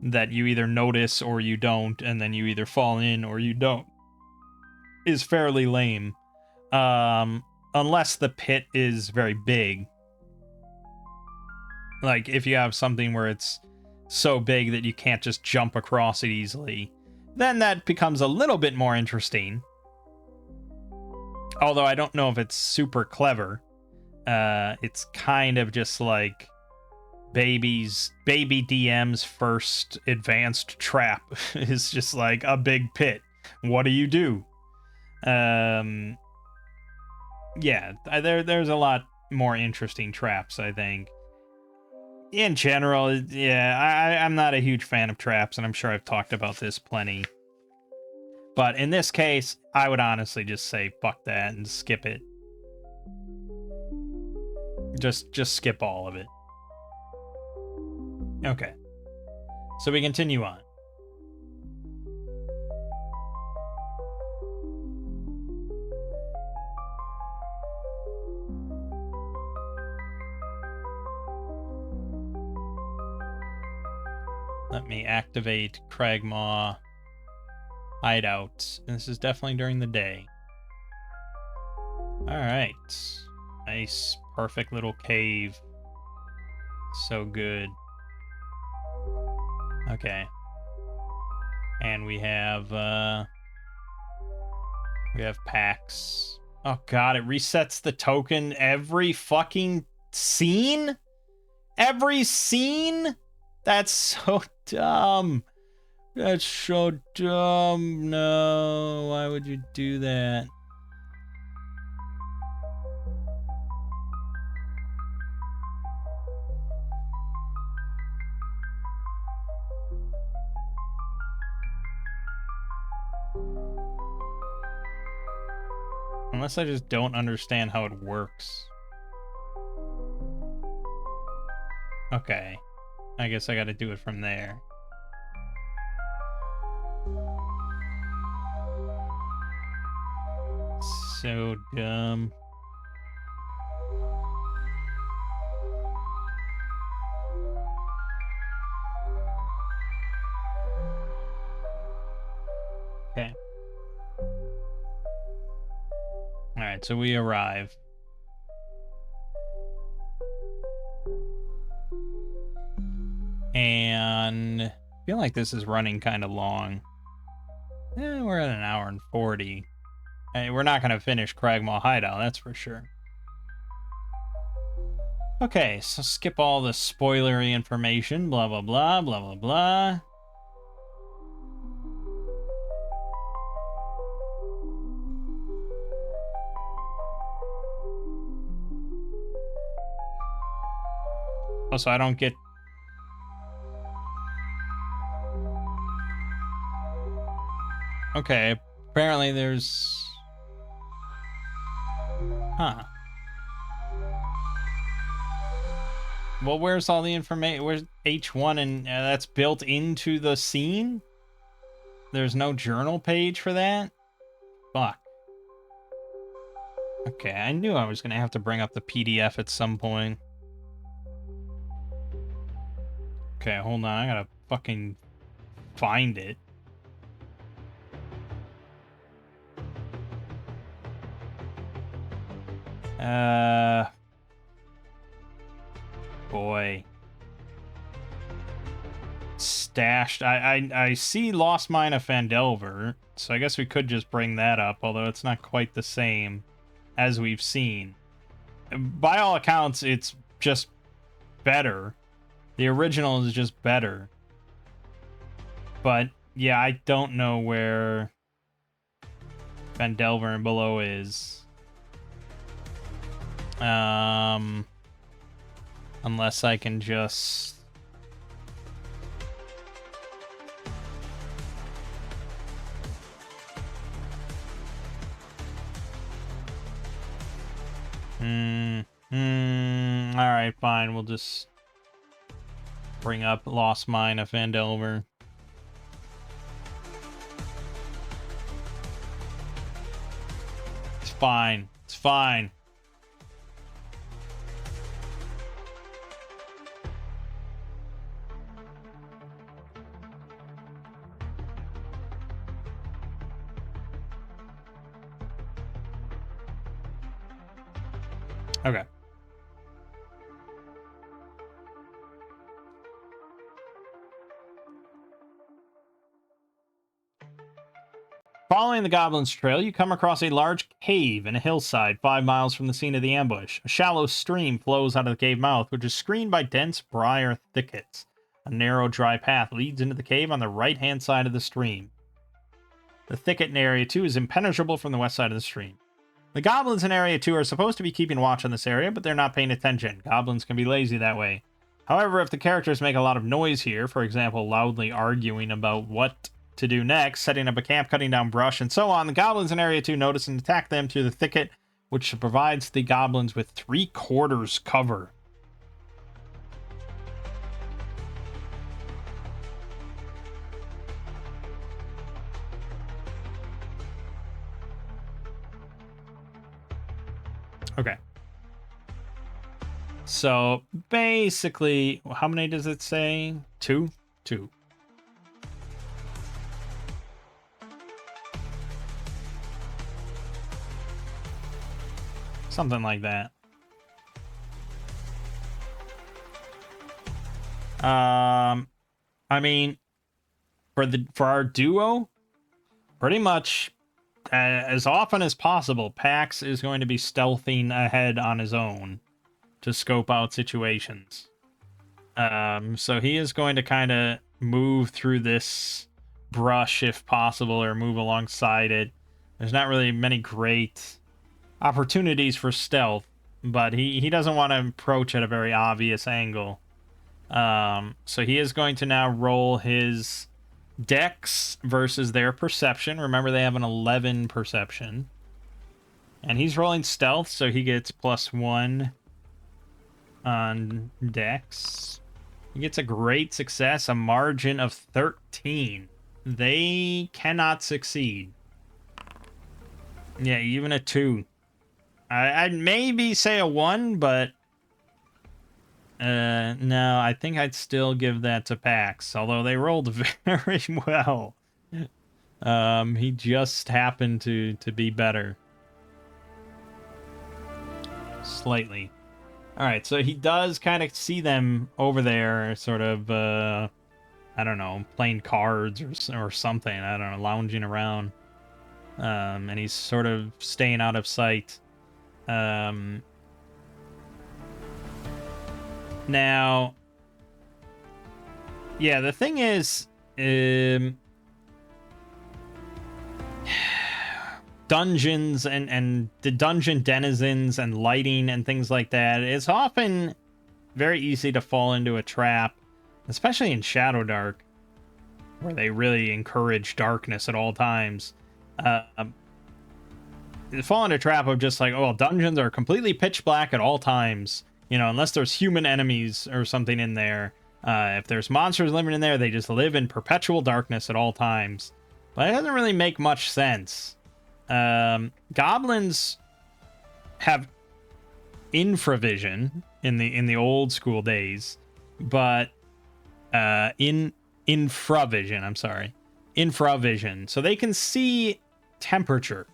A: that you either notice or you don't, and then you either fall in or you don't, is fairly lame. Unless the pit is very big. Like, if you have something where it's so big that you can't just jump across it easily, then that becomes a little bit more interesting. Although I don't know if it's super clever. It's kind of just like baby DM's first advanced trap is just like a big pit. What do you do? Yeah, there's a lot more interesting traps, I think. In general, yeah, I'm not a huge fan of traps, and I'm sure I've talked about this plenty. But in this case, I would honestly just say fuck that and skip it. Just skip all of it. Okay. So we continue on. Let me activate Cragmaw hideout. This is definitely during the day. Alright. Nice, perfect little cave. So good. Okay. And we have packs. Oh god, it resets the token every fucking scene? Every scene? That's so dumb. That's so dumb. No, why would you do that? Unless I just don't understand how it works. Okay. I guess I gotta do it from there. So dumb. Okay. Alright, so we arrive. And feel like this is running kind of long. We're at an hour and 40. Hey, we're not going to finish Cragmaw Hideout, that's for sure. Okay, so skip all the spoilery information, blah, blah, blah, blah, blah, blah. Oh, so I don't get... Okay, apparently there's... Huh. Well, where's all the information? Where's H1 and that's built into the scene? There's no journal page for that? Fuck. Okay, I knew I was going to have to bring up the PDF at some point. Okay, hold on. I gotta fucking find it. Boy. Stashed. I see Lost Mine of Phandelver, so I guess we could just bring that up, although it's not quite the same as we've seen. By all accounts, it's just better. The original is just better. But, yeah, I don't know where Phandelver and below is. Unless I can just... Alright, fine. We'll just bring up Lost Mine of Phandelver. It's fine. It's fine. Okay. Following the Goblin's trail, you come across a large cave in a hillside 5 miles from the scene of the ambush. A shallow stream flows out of the cave mouth, which is screened by dense briar thickets. A narrow, dry path leads into the cave on the right-hand side of the stream. The thicket in Area 2 is impenetrable from the west side of the stream. The goblins in Area 2 are supposed to be keeping watch on this area, but they're not paying attention. Goblins can be lazy that way. However, if the characters make a lot of noise here, for example, loudly arguing about what to do next, setting up a camp, cutting down brush, and so on, the goblins in Area 2 notice and attack them through the thicket, which provides the goblins with 3/4 cover. Okay. So, basically, how many does it say? 2? 2. Something like that. I mean, for our duo, pretty much as often as possible, Pax is going to be stealthing ahead on his own to scope out situations. So he is going to kind of move through this brush if possible, or move alongside it. There's not really many great opportunities for stealth, but he doesn't want to approach at a very obvious angle. So he is going to now roll his Dex versus their perception. Remember, they have an 11 perception. And he's rolling stealth, so he gets +1 on Dex. He gets a great success, a margin of 13. They cannot succeed. Yeah, even a 2. I'd maybe say a 1, but no, I think I'd still give that to Pax, although they rolled very well. He just happened to be better. Slightly. Alright, so he does kind of see them over there, sort of I don't know, playing cards or something. I don't know, lounging around. And he's sort of staying out of sight. Now, yeah, the thing is, dungeons and the dungeon denizens and lighting and things like that, it's often very easy to fall into a trap, especially in Shadow Dark, where they really encourage darkness at all times. Fall into a trap of just like, oh, well, dungeons are completely pitch black at all times, you know, unless there's human enemies or something in there. If there's monsters living in there, they just live in perpetual darkness at all times. But it doesn't really make much sense. Goblins have infravision in the old school days, but infravision, I'm sorry. Infravision. So they can see temperature.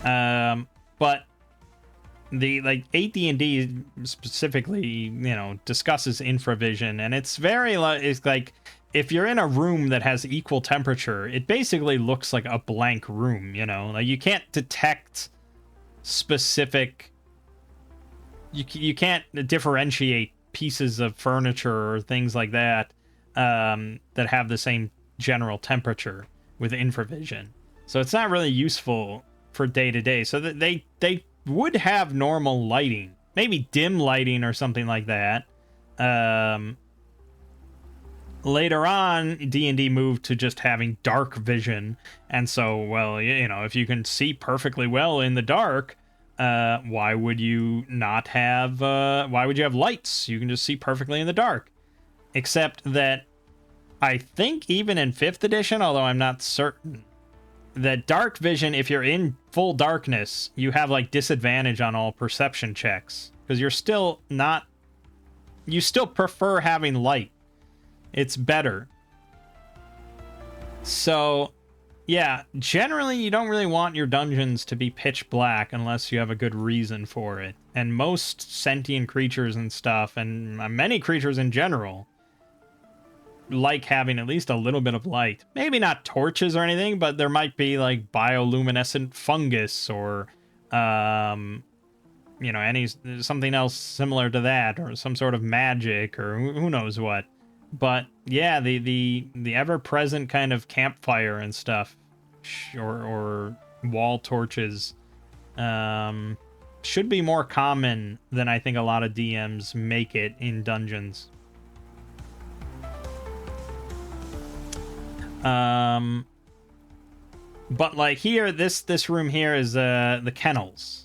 A: But the 8D&D specifically, you know, discusses infravision, and it's very it's like if you're in a room that has equal temperature, it basically looks like a blank room, you know, like you can't detect specific, you can't differentiate pieces of furniture or things like that that have the same general temperature with infravision. So it's not really useful for day to day. So that they would have normal lighting, maybe dim lighting or something like that. Later on, D&D moved to just having dark vision, and so, well, you know, if you can see perfectly well in the dark, why would you not have? Why would you have lights? You can just see perfectly in the dark. Except that I think even in 5th edition, although I'm not certain, that dark vision, if you're in full darkness, you have like disadvantage on all perception checks because you're still not, you still prefer having light. It's better. So yeah, generally you don't really want your dungeons to be pitch black unless you have a good reason for it. And most sentient creatures and stuff, and many creatures in general, like having at least a little bit of light. Maybe not torches or anything, but there might be like bioluminescent fungus or you know, something else similar to that, or some sort of magic, or who knows what. But yeah, the ever-present kind of campfire and stuff, or wall torches, should be more common than I think a lot of DMs make it in dungeons. But like here, this room here is the kennels.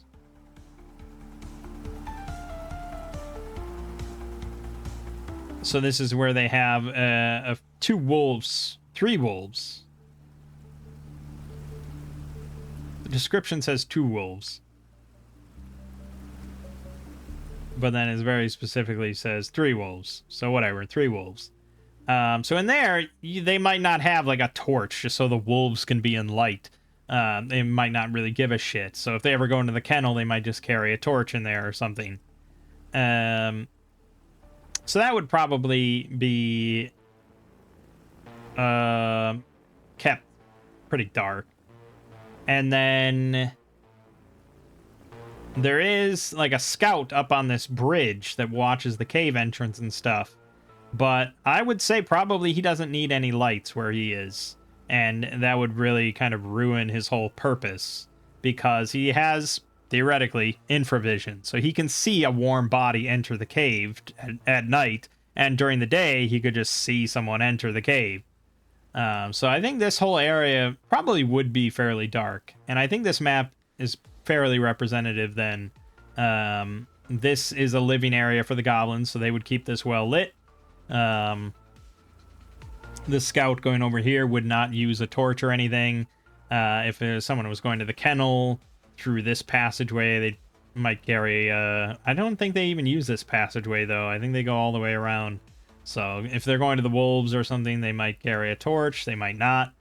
A: So this is where they have 3 wolves. The description says 2 wolves, but then it very specifically says 3 wolves. So whatever, 3 wolves. So in there, they might not have like a torch just so the wolves can be in light. They might not really give a shit. So if they ever go into the kennel, they might just carry a torch in there or something. So that would probably be kept pretty dark. And then there is like a scout up on this bridge that watches the cave entrance and stuff. But I would say probably he doesn't need any lights where he is. And that would really kind of ruin his whole purpose, because he has, theoretically, infravision. So he can see a warm body enter the cave at night, and during the day, he could just see someone enter the cave. So I think this whole area probably would be fairly dark. And I think this map is fairly representative then. This is a living area for the goblins, so they would keep this well lit. The scout going over here would not use a torch or anything. If someone was going to the kennel through this passageway, they might carry I don't think they even use this passageway though. I think they go all the way around. So if they're going to the wolves or something, they might carry a torch. They might not.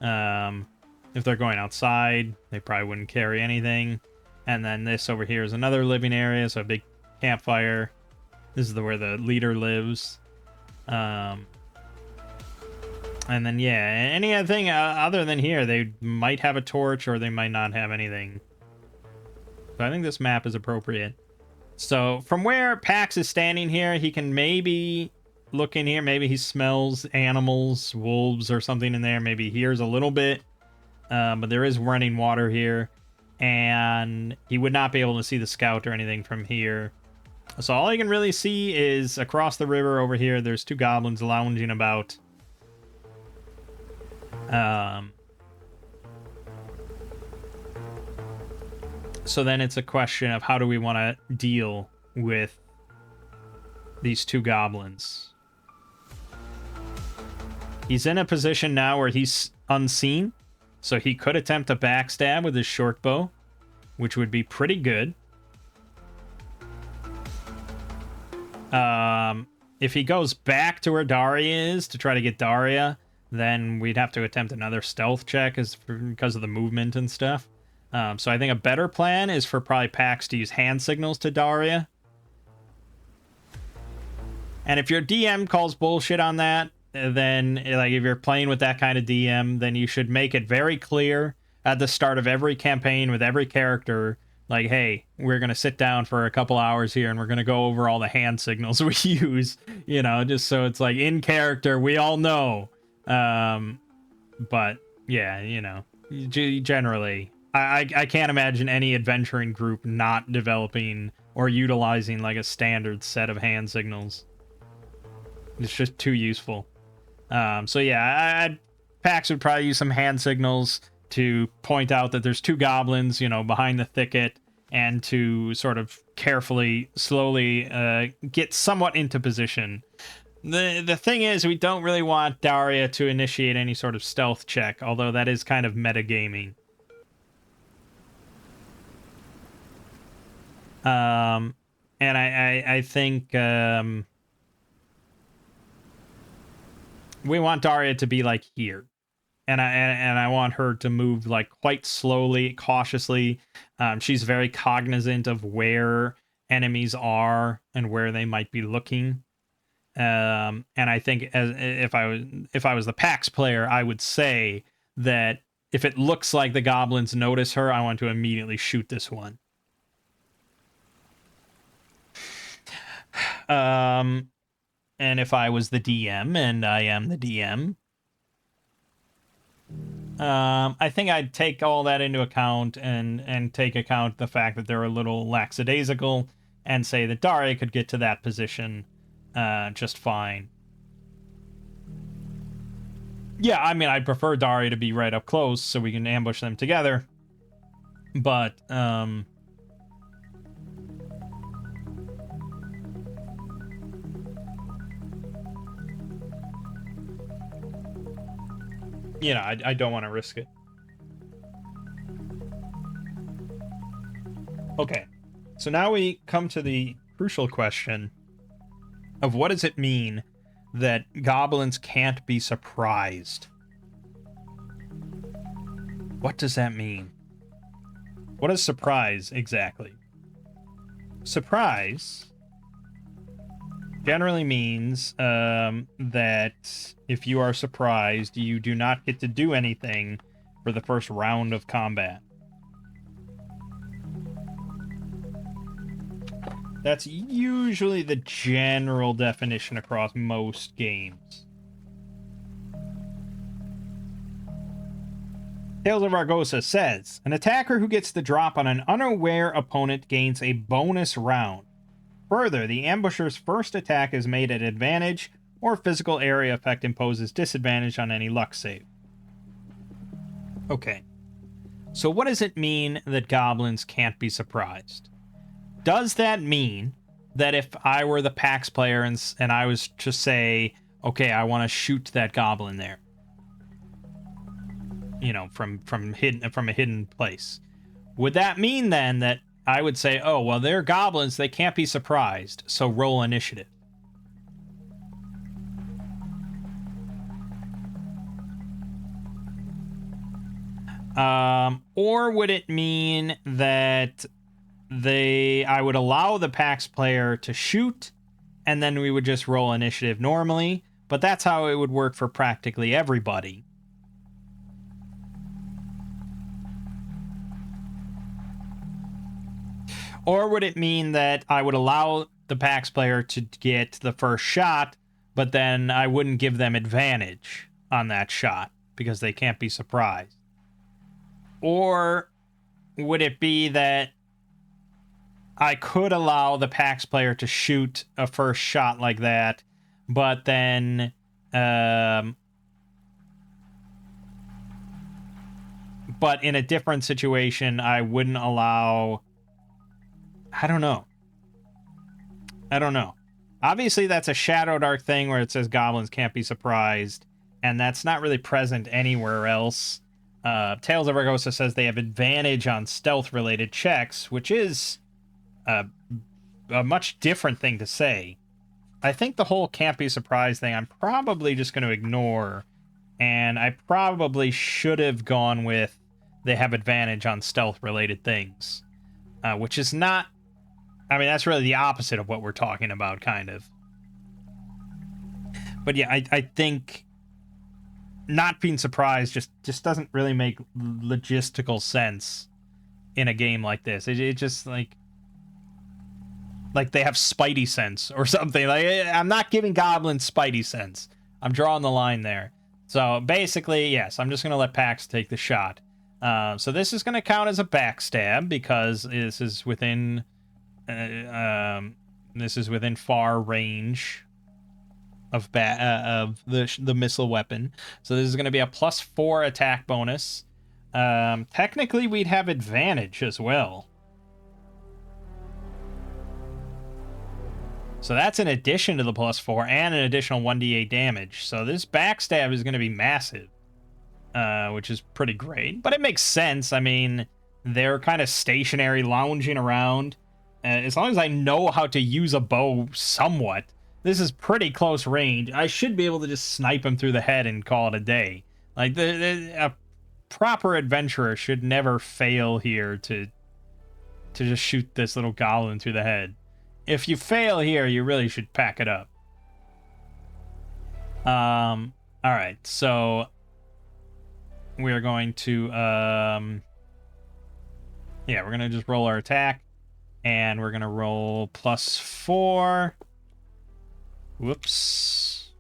A: If they're going outside, they probably wouldn't carry anything. And then this over here is another living area, so a big campfire. This is where the leader lives. And then, yeah, anything other than here, they might have a torch or they might not have anything. So I think this map is appropriate. So from where Pax is standing here, he can maybe look in here. Maybe he smells animals, wolves or something in there. Maybe he hears a little bit. But there is running water here. And he would not be able to see the scout or anything from here. So all you can really see is across the river over here. There's two goblins lounging about. So then it's a question of how do we want to deal with these two goblins. He's in a position now where he's unseen, so he could attempt a backstab with his short bow, which would be pretty good. If he goes back to where Daria is to try to get Daria, then we'd have to attempt another stealth check because of the movement and stuff. So I think a better plan is for probably Pax to use hand signals to Daria. And if your DM calls bullshit on that, then like if you're playing with that kind of DM, then you should make it very clear at the start of every campaign with every character, like, hey, we're going to sit down for a couple hours here and we're going to go over all the hand signals we use, you know, just so it's like in character, we all know. But yeah, you know, generally, I can't imagine any adventuring group not developing or utilizing like a standard set of hand signals. It's just too useful. So yeah, Pax would probably use some hand signals to point out that there's two goblins, you know, behind the thicket, and to sort of carefully, slowly get somewhat into position. The thing is, we don't really want Daria to initiate any sort of stealth check, although that is kind of metagaming. And I think we want Daria to be like here, and I want her to move like quite slowly, cautiously. She's very cognizant of where enemies are and where they might be looking. And I think if I was the Pax player, I would say that if it looks like the goblins notice her, I want to immediately shoot this one. And if I was the DM, and I am the DM, I think I'd take all that into account and take account the fact that they're a little lackadaisical, and say that Daria could get to that position just fine. Yeah, I mean, I'd prefer Daria to be right up close so we can ambush them together. But, you know, I don't want to risk it. Okay, so now we come to the crucial question of what does it mean that goblins can't be surprised? What does that mean? What is surprise exactly? Surprise generally means that if you are surprised, you do not get to do anything for the first round of combat. That's usually the general definition across most games. Tales of Argosa says, an attacker who gets the drop on an unaware opponent gains a bonus round. Further, the ambusher's first attack is made at advantage, or physical area effect imposes disadvantage on any luck save. Okay. So what does it mean that goblins can't be surprised? Does that mean that if I were the Pax player and I was to say, okay, I want to shoot that goblin there, you know, from a hidden place, would that mean then that I would say, oh, well, they're goblins, they can't be surprised, so roll initiative? Or would it mean that I would allow the Pax player to shoot, and then we would just roll initiative normally, but that's how it would work for practically everybody. Or would it mean that I would allow the PAX player to get the first shot, but then I wouldn't give them advantage on that shot because they can't be surprised? Or would it be that I could allow the PAX player to shoot a first shot like that, but then but in a different situation, I wouldn't allow... I don't know. Obviously, that's a Shadow Dark thing where it says goblins can't be surprised, and that's not really present anywhere else. Tales of Argosa says they have advantage on stealth-related checks, which is a much different thing to say. I think the whole can't be surprised thing I'm probably just going to ignore, and I probably should have gone with they have advantage on stealth-related things, which is not... I mean, that's really the opposite of what we're talking about, kind of. But yeah, I think not being surprised just doesn't really make logistical sense in a game like this. It just, like they have Spidey sense or something. Like, I'm not giving goblins Spidey sense. I'm drawing the line there. So basically, yes, I'm just going to let Pax take the shot. So this is going to count as a backstab because this is within far range of the missile weapon. So this is going to be a +4 attack bonus. Technically, we'd have advantage as well. So that's in addition to the +4 and an additional 1d8 damage. So this backstab is going to be massive, which is pretty great. But it makes sense. I mean, they're kind of stationary, lounging around. As long as I know how to use a bow somewhat, this is pretty close range. I should be able to just snipe him through the head and call it a day. Like, a proper adventurer should never fail here to just shoot this little goblin through the head. If you fail here, you really should pack it up. Alright, so we're going to, we're going to just roll our attack, and we're going to roll +4. Whoops.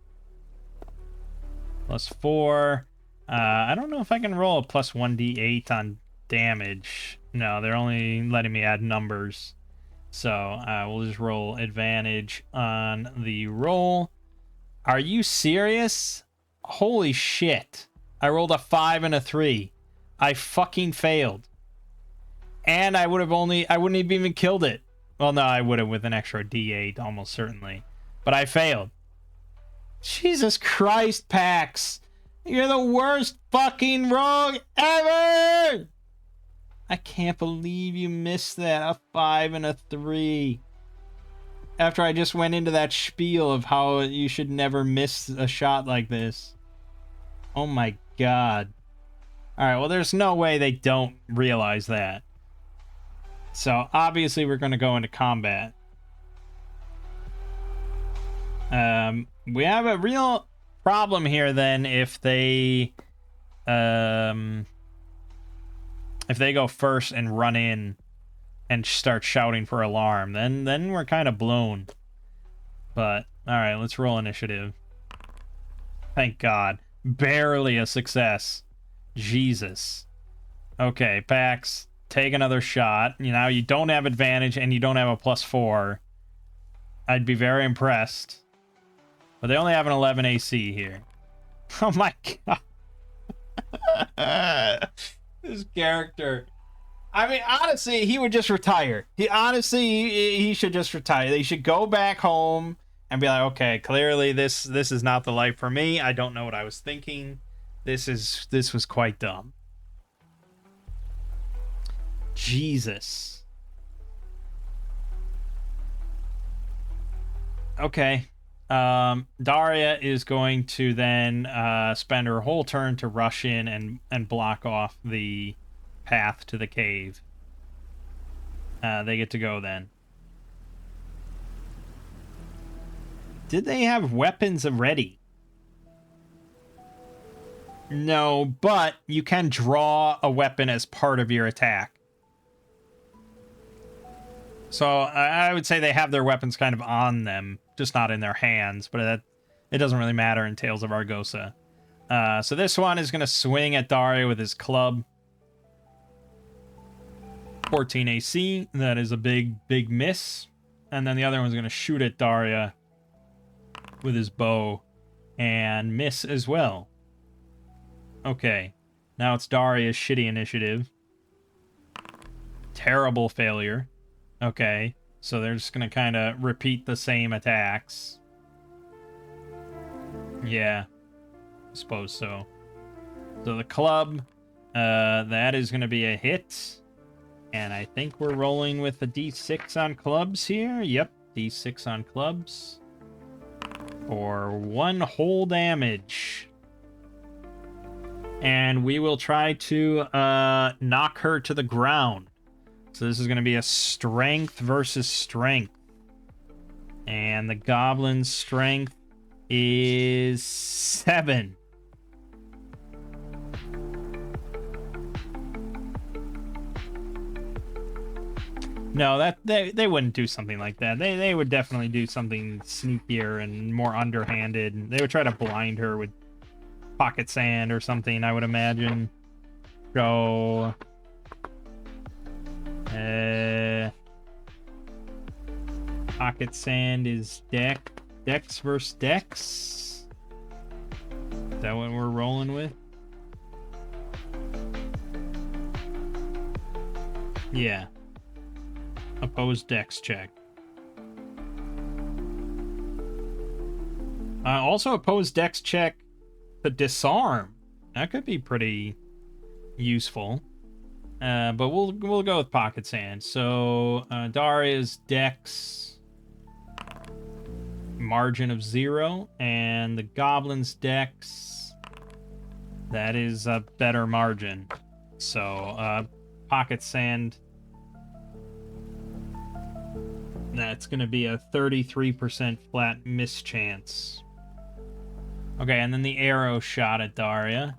A: +4. I don't know if I can roll a +1d8 on damage. No, they're only letting me add numbers. So we'll just roll advantage on the roll. Are you serious? Holy shit. I rolled a 5 and a 3. I fucking failed. And I wouldn't have even killed it. Well, no, I would have with an extra d8, almost certainly. But I failed. Jesus Christ, Pax. You're the worst fucking rogue ever! I can't believe you missed that. A 5 and a 3. After I just went into that spiel of how you should never miss a shot like this. Oh my god. Alright, well, there's no way they don't realize that. So, obviously, we're going to go into combat. We have a real problem here, then, if they go first and run in and start shouting for alarm, then we're kind of blown. But, alright, let's roll initiative. Thank God. Barely a success. Jesus. Okay, Pax, take another shot. You know, you don't have advantage and you don't have a +4. I'd be very impressed. But they only have an 11 AC here. Oh my god. This character. I mean, honestly, he would just retire. He should just retire. He should go back home and be like, okay, clearly this is not the life for me. I don't know what I was thinking. This was quite dumb. Jesus. Okay. Daria is going to then spend her whole turn to rush in and block off the path to the cave. They get to go then. Did they have weapons ready? No, but you can draw a weapon as part of your attack. So I would say they have their weapons kind of on them, just not in their hands, but it doesn't really matter in Tales of Argosa. So this one is going to swing at Daria with his club. 14 AC, that is a big miss. And then the other one's going to shoot at Daria with his bow and miss as well. Okay, now it's Daria's shitty initiative. Terrible failure. Okay, so they're just gonna kind of repeat the same attacks. Yeah, I suppose so. So the club, that is gonna be a hit. And I think we're rolling with a D6 on clubs here. Yep, D6 on clubs. For 1 whole damage. And we will try to knock her to the ground. So this is going to be a strength versus strength. And the goblin's strength is 7. No, they wouldn't do something like that. They would definitely do something sneakier and more underhanded. They would try to blind her with pocket sand or something, I would imagine. So pocket sand is dex versus dex. Is that what we're rolling with? Yeah. Opposed dex check. Also opposed dex check to disarm. That could be pretty useful. But we'll go with pocket sand. So Daria's dex margin of 0, and the goblin's dex, that is a better margin. So pocket sand, that's going to be a 33% flat miss chance. Okay, and then the arrow shot at Daria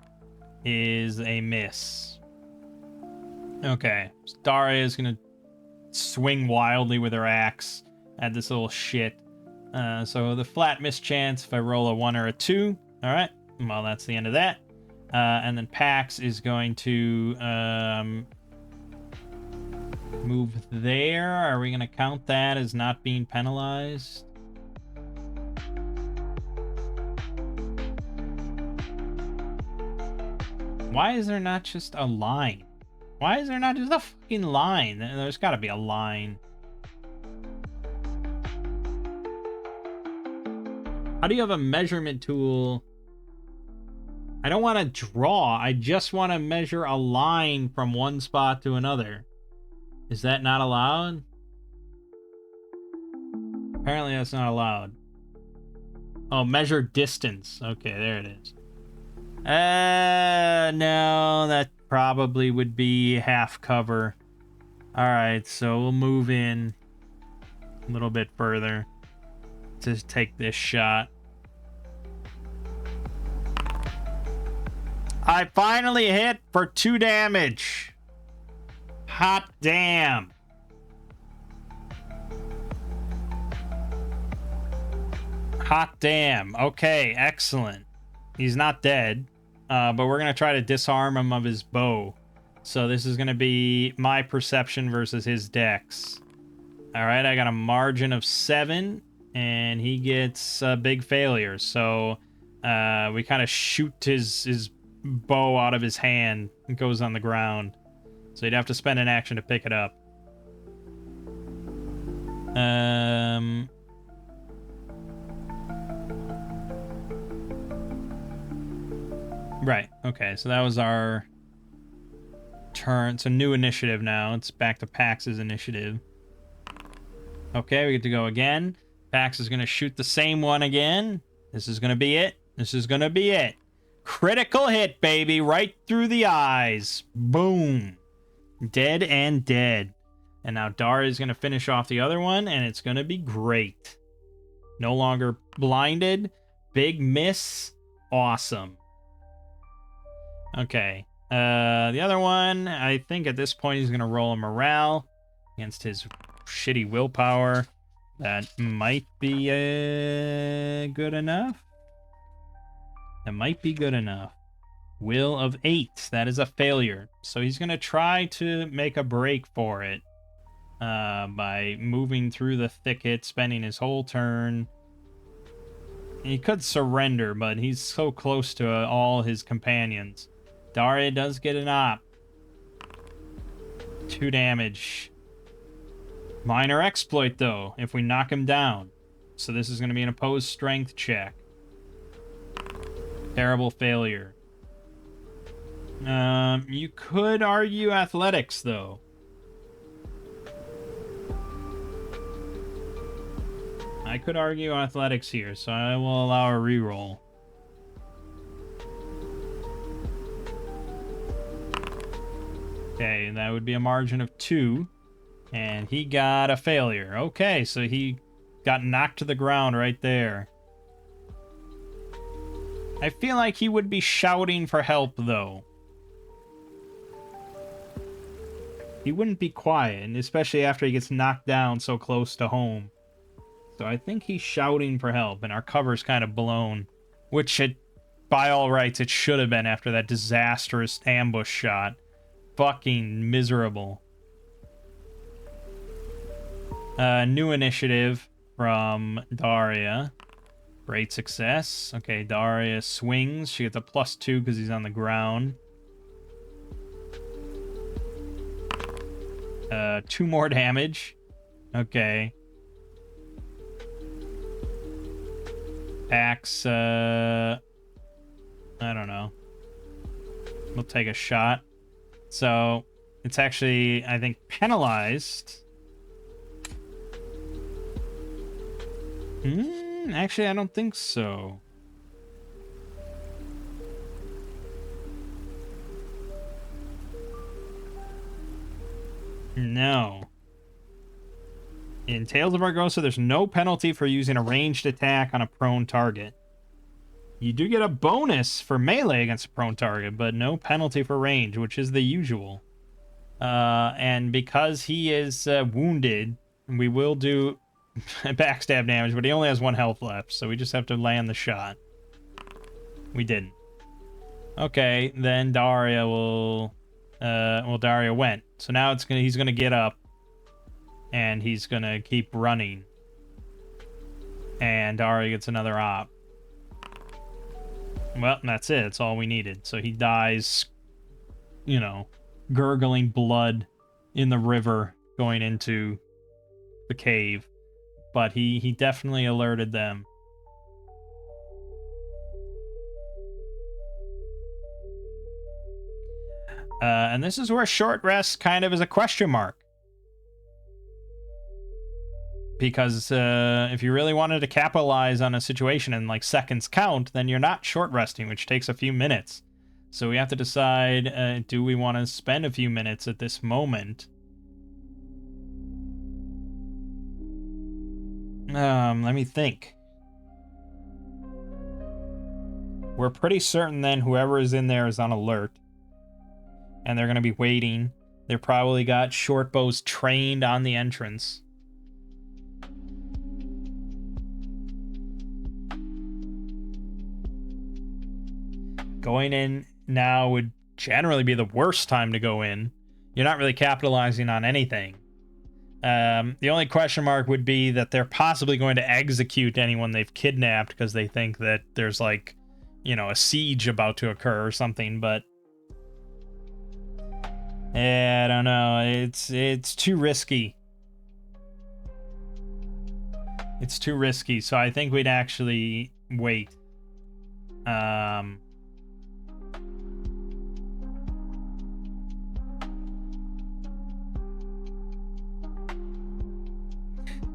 A: is a miss. Okay, so Daria is going to swing wildly with her axe at this little shit. So the flat miss chance, if I roll a 1 or a 2. All right, well, that's the end of that. And then Pax is going to move there. Are we going to count that as not being penalized? Why is there not just a line? Why is there not just a fucking line? There's got to be a line. How do you have a measurement tool? I don't want to draw. I just want to measure a line from one spot to another. Is that not allowed? Apparently that's not allowed. Oh, measure distance. Okay, there it is. No, that probably would be half cover. Alright, so we'll move in a little bit further to take this shot. I finally hit for 2 damage. Hot damn. Hot damn. Okay, excellent. He's not dead, but we're going to try to disarm him of his bow. So this is going to be my perception versus his dex. All right, I got a margin of 7, and he gets a big failure. So we kind of shoot his bow out of his hand and goes on the ground. So you'd have to spend an action to pick it up. Right, okay, so that was our turn. It's a new initiative now. It's back to Pax's initiative. Okay, we get to go again. Pax is going to shoot the same one again. This is going to be it. This is going to be it. Critical hit, baby, right through the eyes. Boom. Dead and dead. And now Daria's going to finish off the other one, and it's going to be great. No longer blinded. Big miss. Awesome. Okay. The other one, I think at this point he's going to roll a morale against his shitty willpower. That might be good enough. That might be good enough. Will of 8. That is a failure. So he's going to try to make a break for it by moving through the thicket, spending his whole turn. He could surrender, but he's so close to all his companions. Daria does get an op. 2 damage. Minor exploit, though, if we knock him down. So this is going to be an opposed strength check. Terrible failure. You could argue athletics, though. I could argue athletics here, so I will allow a reroll. Okay, that would be a margin of 2. And he got a failure. Okay, so he got knocked to the ground right there. I feel like he would be shouting for help, though. He wouldn't be quiet, and especially after he gets knocked down so close to home. So I think he's shouting for help, and our cover's kind of blown. Which, by all rights, it should have been after that disastrous ambush shot. Fucking miserable. New initiative from Daria. Great success. Okay, Daria swings. She gets a +2 because he's on the ground. 2 more damage. Okay. Axe, I don't know. We'll take a shot. So, it's actually, I think, penalized. Actually, I don't think so. No. In Tales of Argosa, there's no penalty for using a ranged attack on a prone target. You do get a bonus for melee against a prone target, but no penalty for range, which is the usual. And because he is wounded, we will do backstab damage, but he only has 1 health left, so we just have to land the shot. We didn't. Okay, then Daria will... well, Daria went. So now he's gonna get up. And he's gonna keep running. And Daria gets another op. Well, that's it. That's all we needed. So he dies, you know, gurgling blood in the river going into the cave. But he definitely alerted them. And this is where short rest kind of is a question mark. Because if you really wanted to capitalize on a situation and like seconds count, then you're not short resting, which takes a few minutes. So we have to decide, do we want to spend a few minutes at this moment? Let me think. We're pretty certain then whoever is in there is on alert. And they're going to be waiting. They've probably got short bows trained on the entrance. Going in now would generally be the worst time to go in. You're not really capitalizing on anything. The only question mark would be that they're possibly going to execute anyone they've kidnapped because they think that there's like, you know, a siege about to occur or something, but I don't know. It's too risky. It's too risky, so I think we'd actually wait.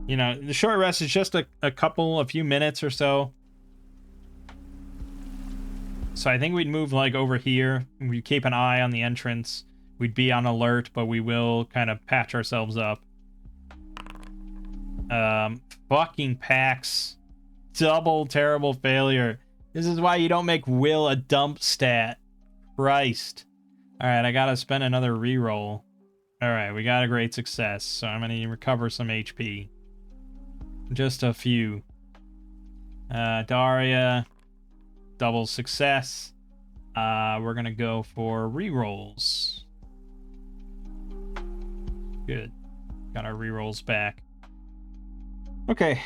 A: You know, the short rest is just a few minutes or so. So I think we'd move like over here. We'd keep an eye on the entrance. We'd be on alert, but we will kind of patch ourselves up. Fucking packs double terrible failure. This is why you don't make will a dump stat. Christ. Alright, I gotta spend another reroll. Alright, we got a great success, so I'm gonna recover some HP. Just a few. Daria, double success. We're gonna go for rerolls. Good. Got our rerolls back. Okay,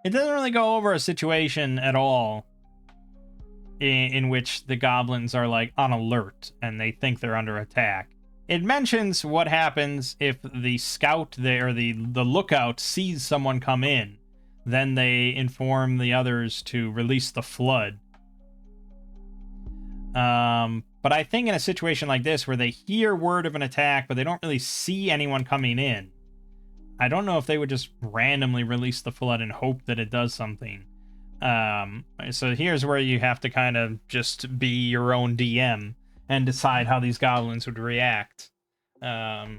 A: it doesn't really go over a situation at all in which the goblins are like on alert and they think they're under attack. It mentions what happens if the scout there, or the lookout sees someone come in. Then they inform the others to release the flood. But I think in a situation like this where they hear word of an attack but they don't really see anyone coming in, I don't know if they would just randomly release the flood and hope that it does something. So here's where you have to kind of just be your own DM and decide how these goblins would react. I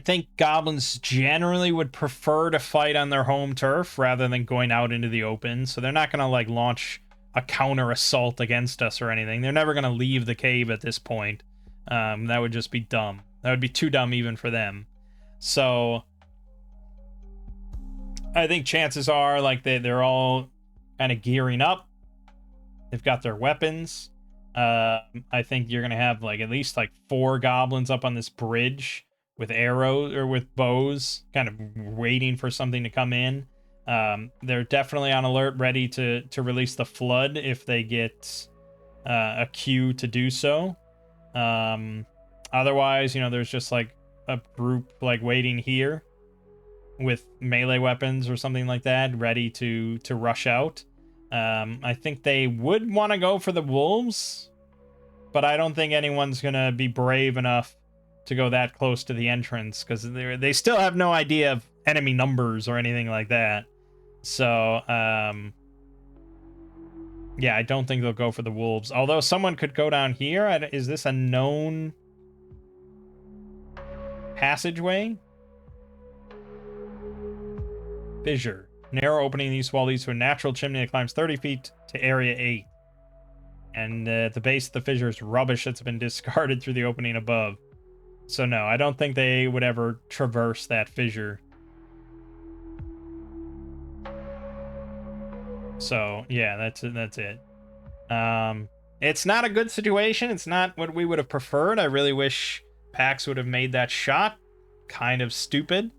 A: think goblins generally would prefer to fight on their home turf rather than going out into the open, so they're not going to like launch a counter assault against us or anything. They're never going to leave the cave at this point. That would just be dumb. That would be too dumb even for them. So I think chances are like they're all kind of gearing up. They've got their weapons. I think you're gonna have like at least like 4 goblins up on this bridge with arrows or with bows, kind of waiting for something to come in. They're definitely on alert, ready to release the flood if they get a cue to do so. Otherwise, there's just like a group like waiting here with melee weapons or something like that, ready to rush out. I think they would want to go for the wolves, but I don't think anyone's gonna be brave enough to go that close to the entrance because they still have no idea of enemy numbers or anything like that. So yeah, I don't think they'll go for the wolves. Although someone could go down here. Is this a known passageway? Fissure. Narrow opening in the east wall leads to a natural chimney that climbs 30 feet to area 8. And at the base of the fissure is rubbish that's been discarded through the opening above. So no, I don't think they would ever traverse that fissure. So yeah, that's it. It's not a good situation. It's not what we would have preferred. I really wish Pax would have made that shot. Kind of stupid,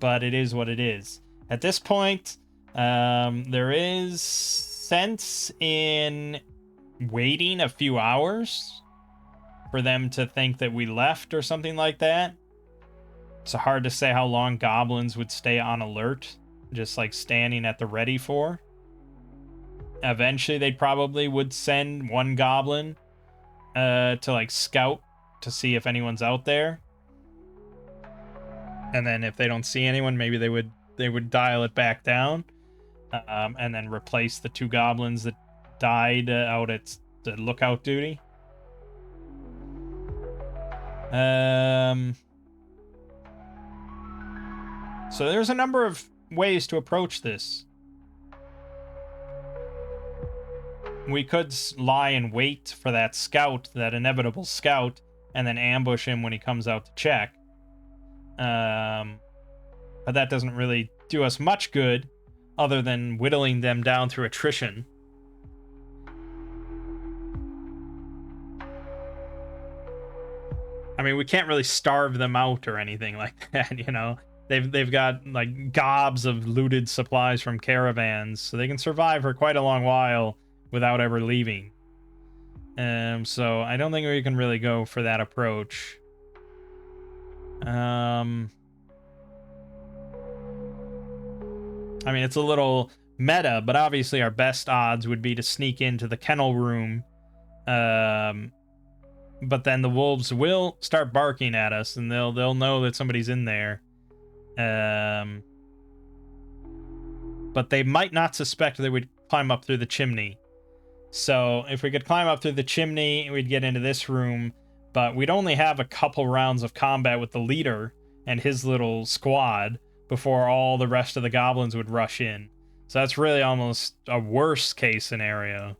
A: but it is what it is. At this point, there is sense in waiting a few hours for them to think that we left or something like that. It's hard to say how long goblins would stay on alert, just like standing at the ready for. Eventually, they probably would send one goblin to like scout to see if anyone's out there. And then if they don't see anyone, maybe they would dial it back down, and then replace the 2 goblins that died out at the lookout duty. So there's a number of ways to approach this. We could lie in wait for that scout, that inevitable scout, and then ambush him when he comes out to check. But that doesn't really do us much good other than whittling them down through attrition. I mean, we can't really starve them out or anything like that, They've got like gobs of looted supplies from caravans, so they can survive for quite a long while without ever leaving. So I don't think we can really go for that approach. I mean, it's a little meta, but obviously our best odds would be to sneak into the kennel room. But then the wolves will start barking at us, and they'll know that somebody's in there. But they might not suspect that we'd climb up through the chimney. So if we could climb up through the chimney, we'd get into this room, but we'd only have a couple rounds of combat with the leader and his little squad before all the rest of the goblins would rush in. So that's really almost a worst case scenario.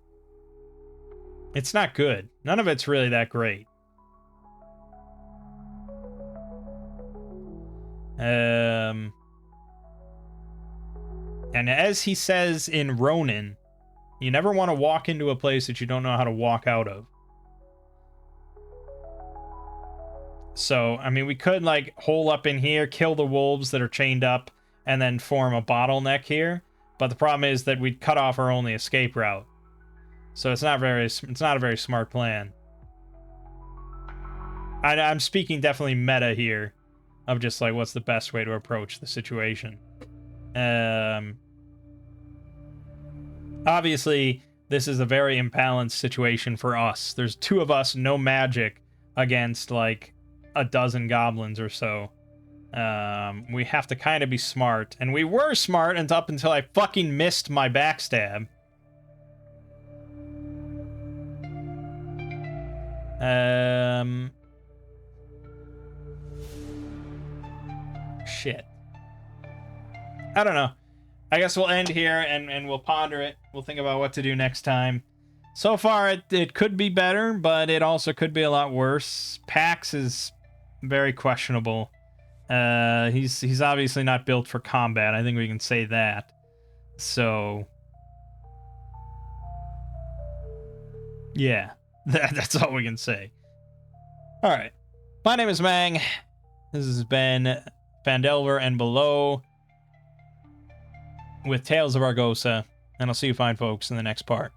A: It's not good. None of it's really that great. And as he says in Ronin, you never want to walk into a place that you don't know how to walk out of. So, I mean, we could, like, hole up in here, kill the wolves that are chained up, and then form a bottleneck here. But the problem is that we'd cut off our only escape route. So it's not a very smart plan. I'm speaking definitely meta here, of just, like, what's the best way to approach the situation. Obviously, this is a very imbalanced situation for us. There's two of us, no magic, against, like, a dozen goblins or so. We have to kind of be smart. And we were smart up until I fucking missed my backstab. Shit. I don't know. I guess we'll end here and we'll ponder it. We'll think about what to do next time. So far, it could be better, but it also could be a lot worse. Pax is very questionable. He's obviously not built for combat. I think we can say that. So, yeah, that's all we can say. All right. My name is Mang. This has been Phandelver and Below with Tales of Argosa, and I'll see you fine folks in the next part.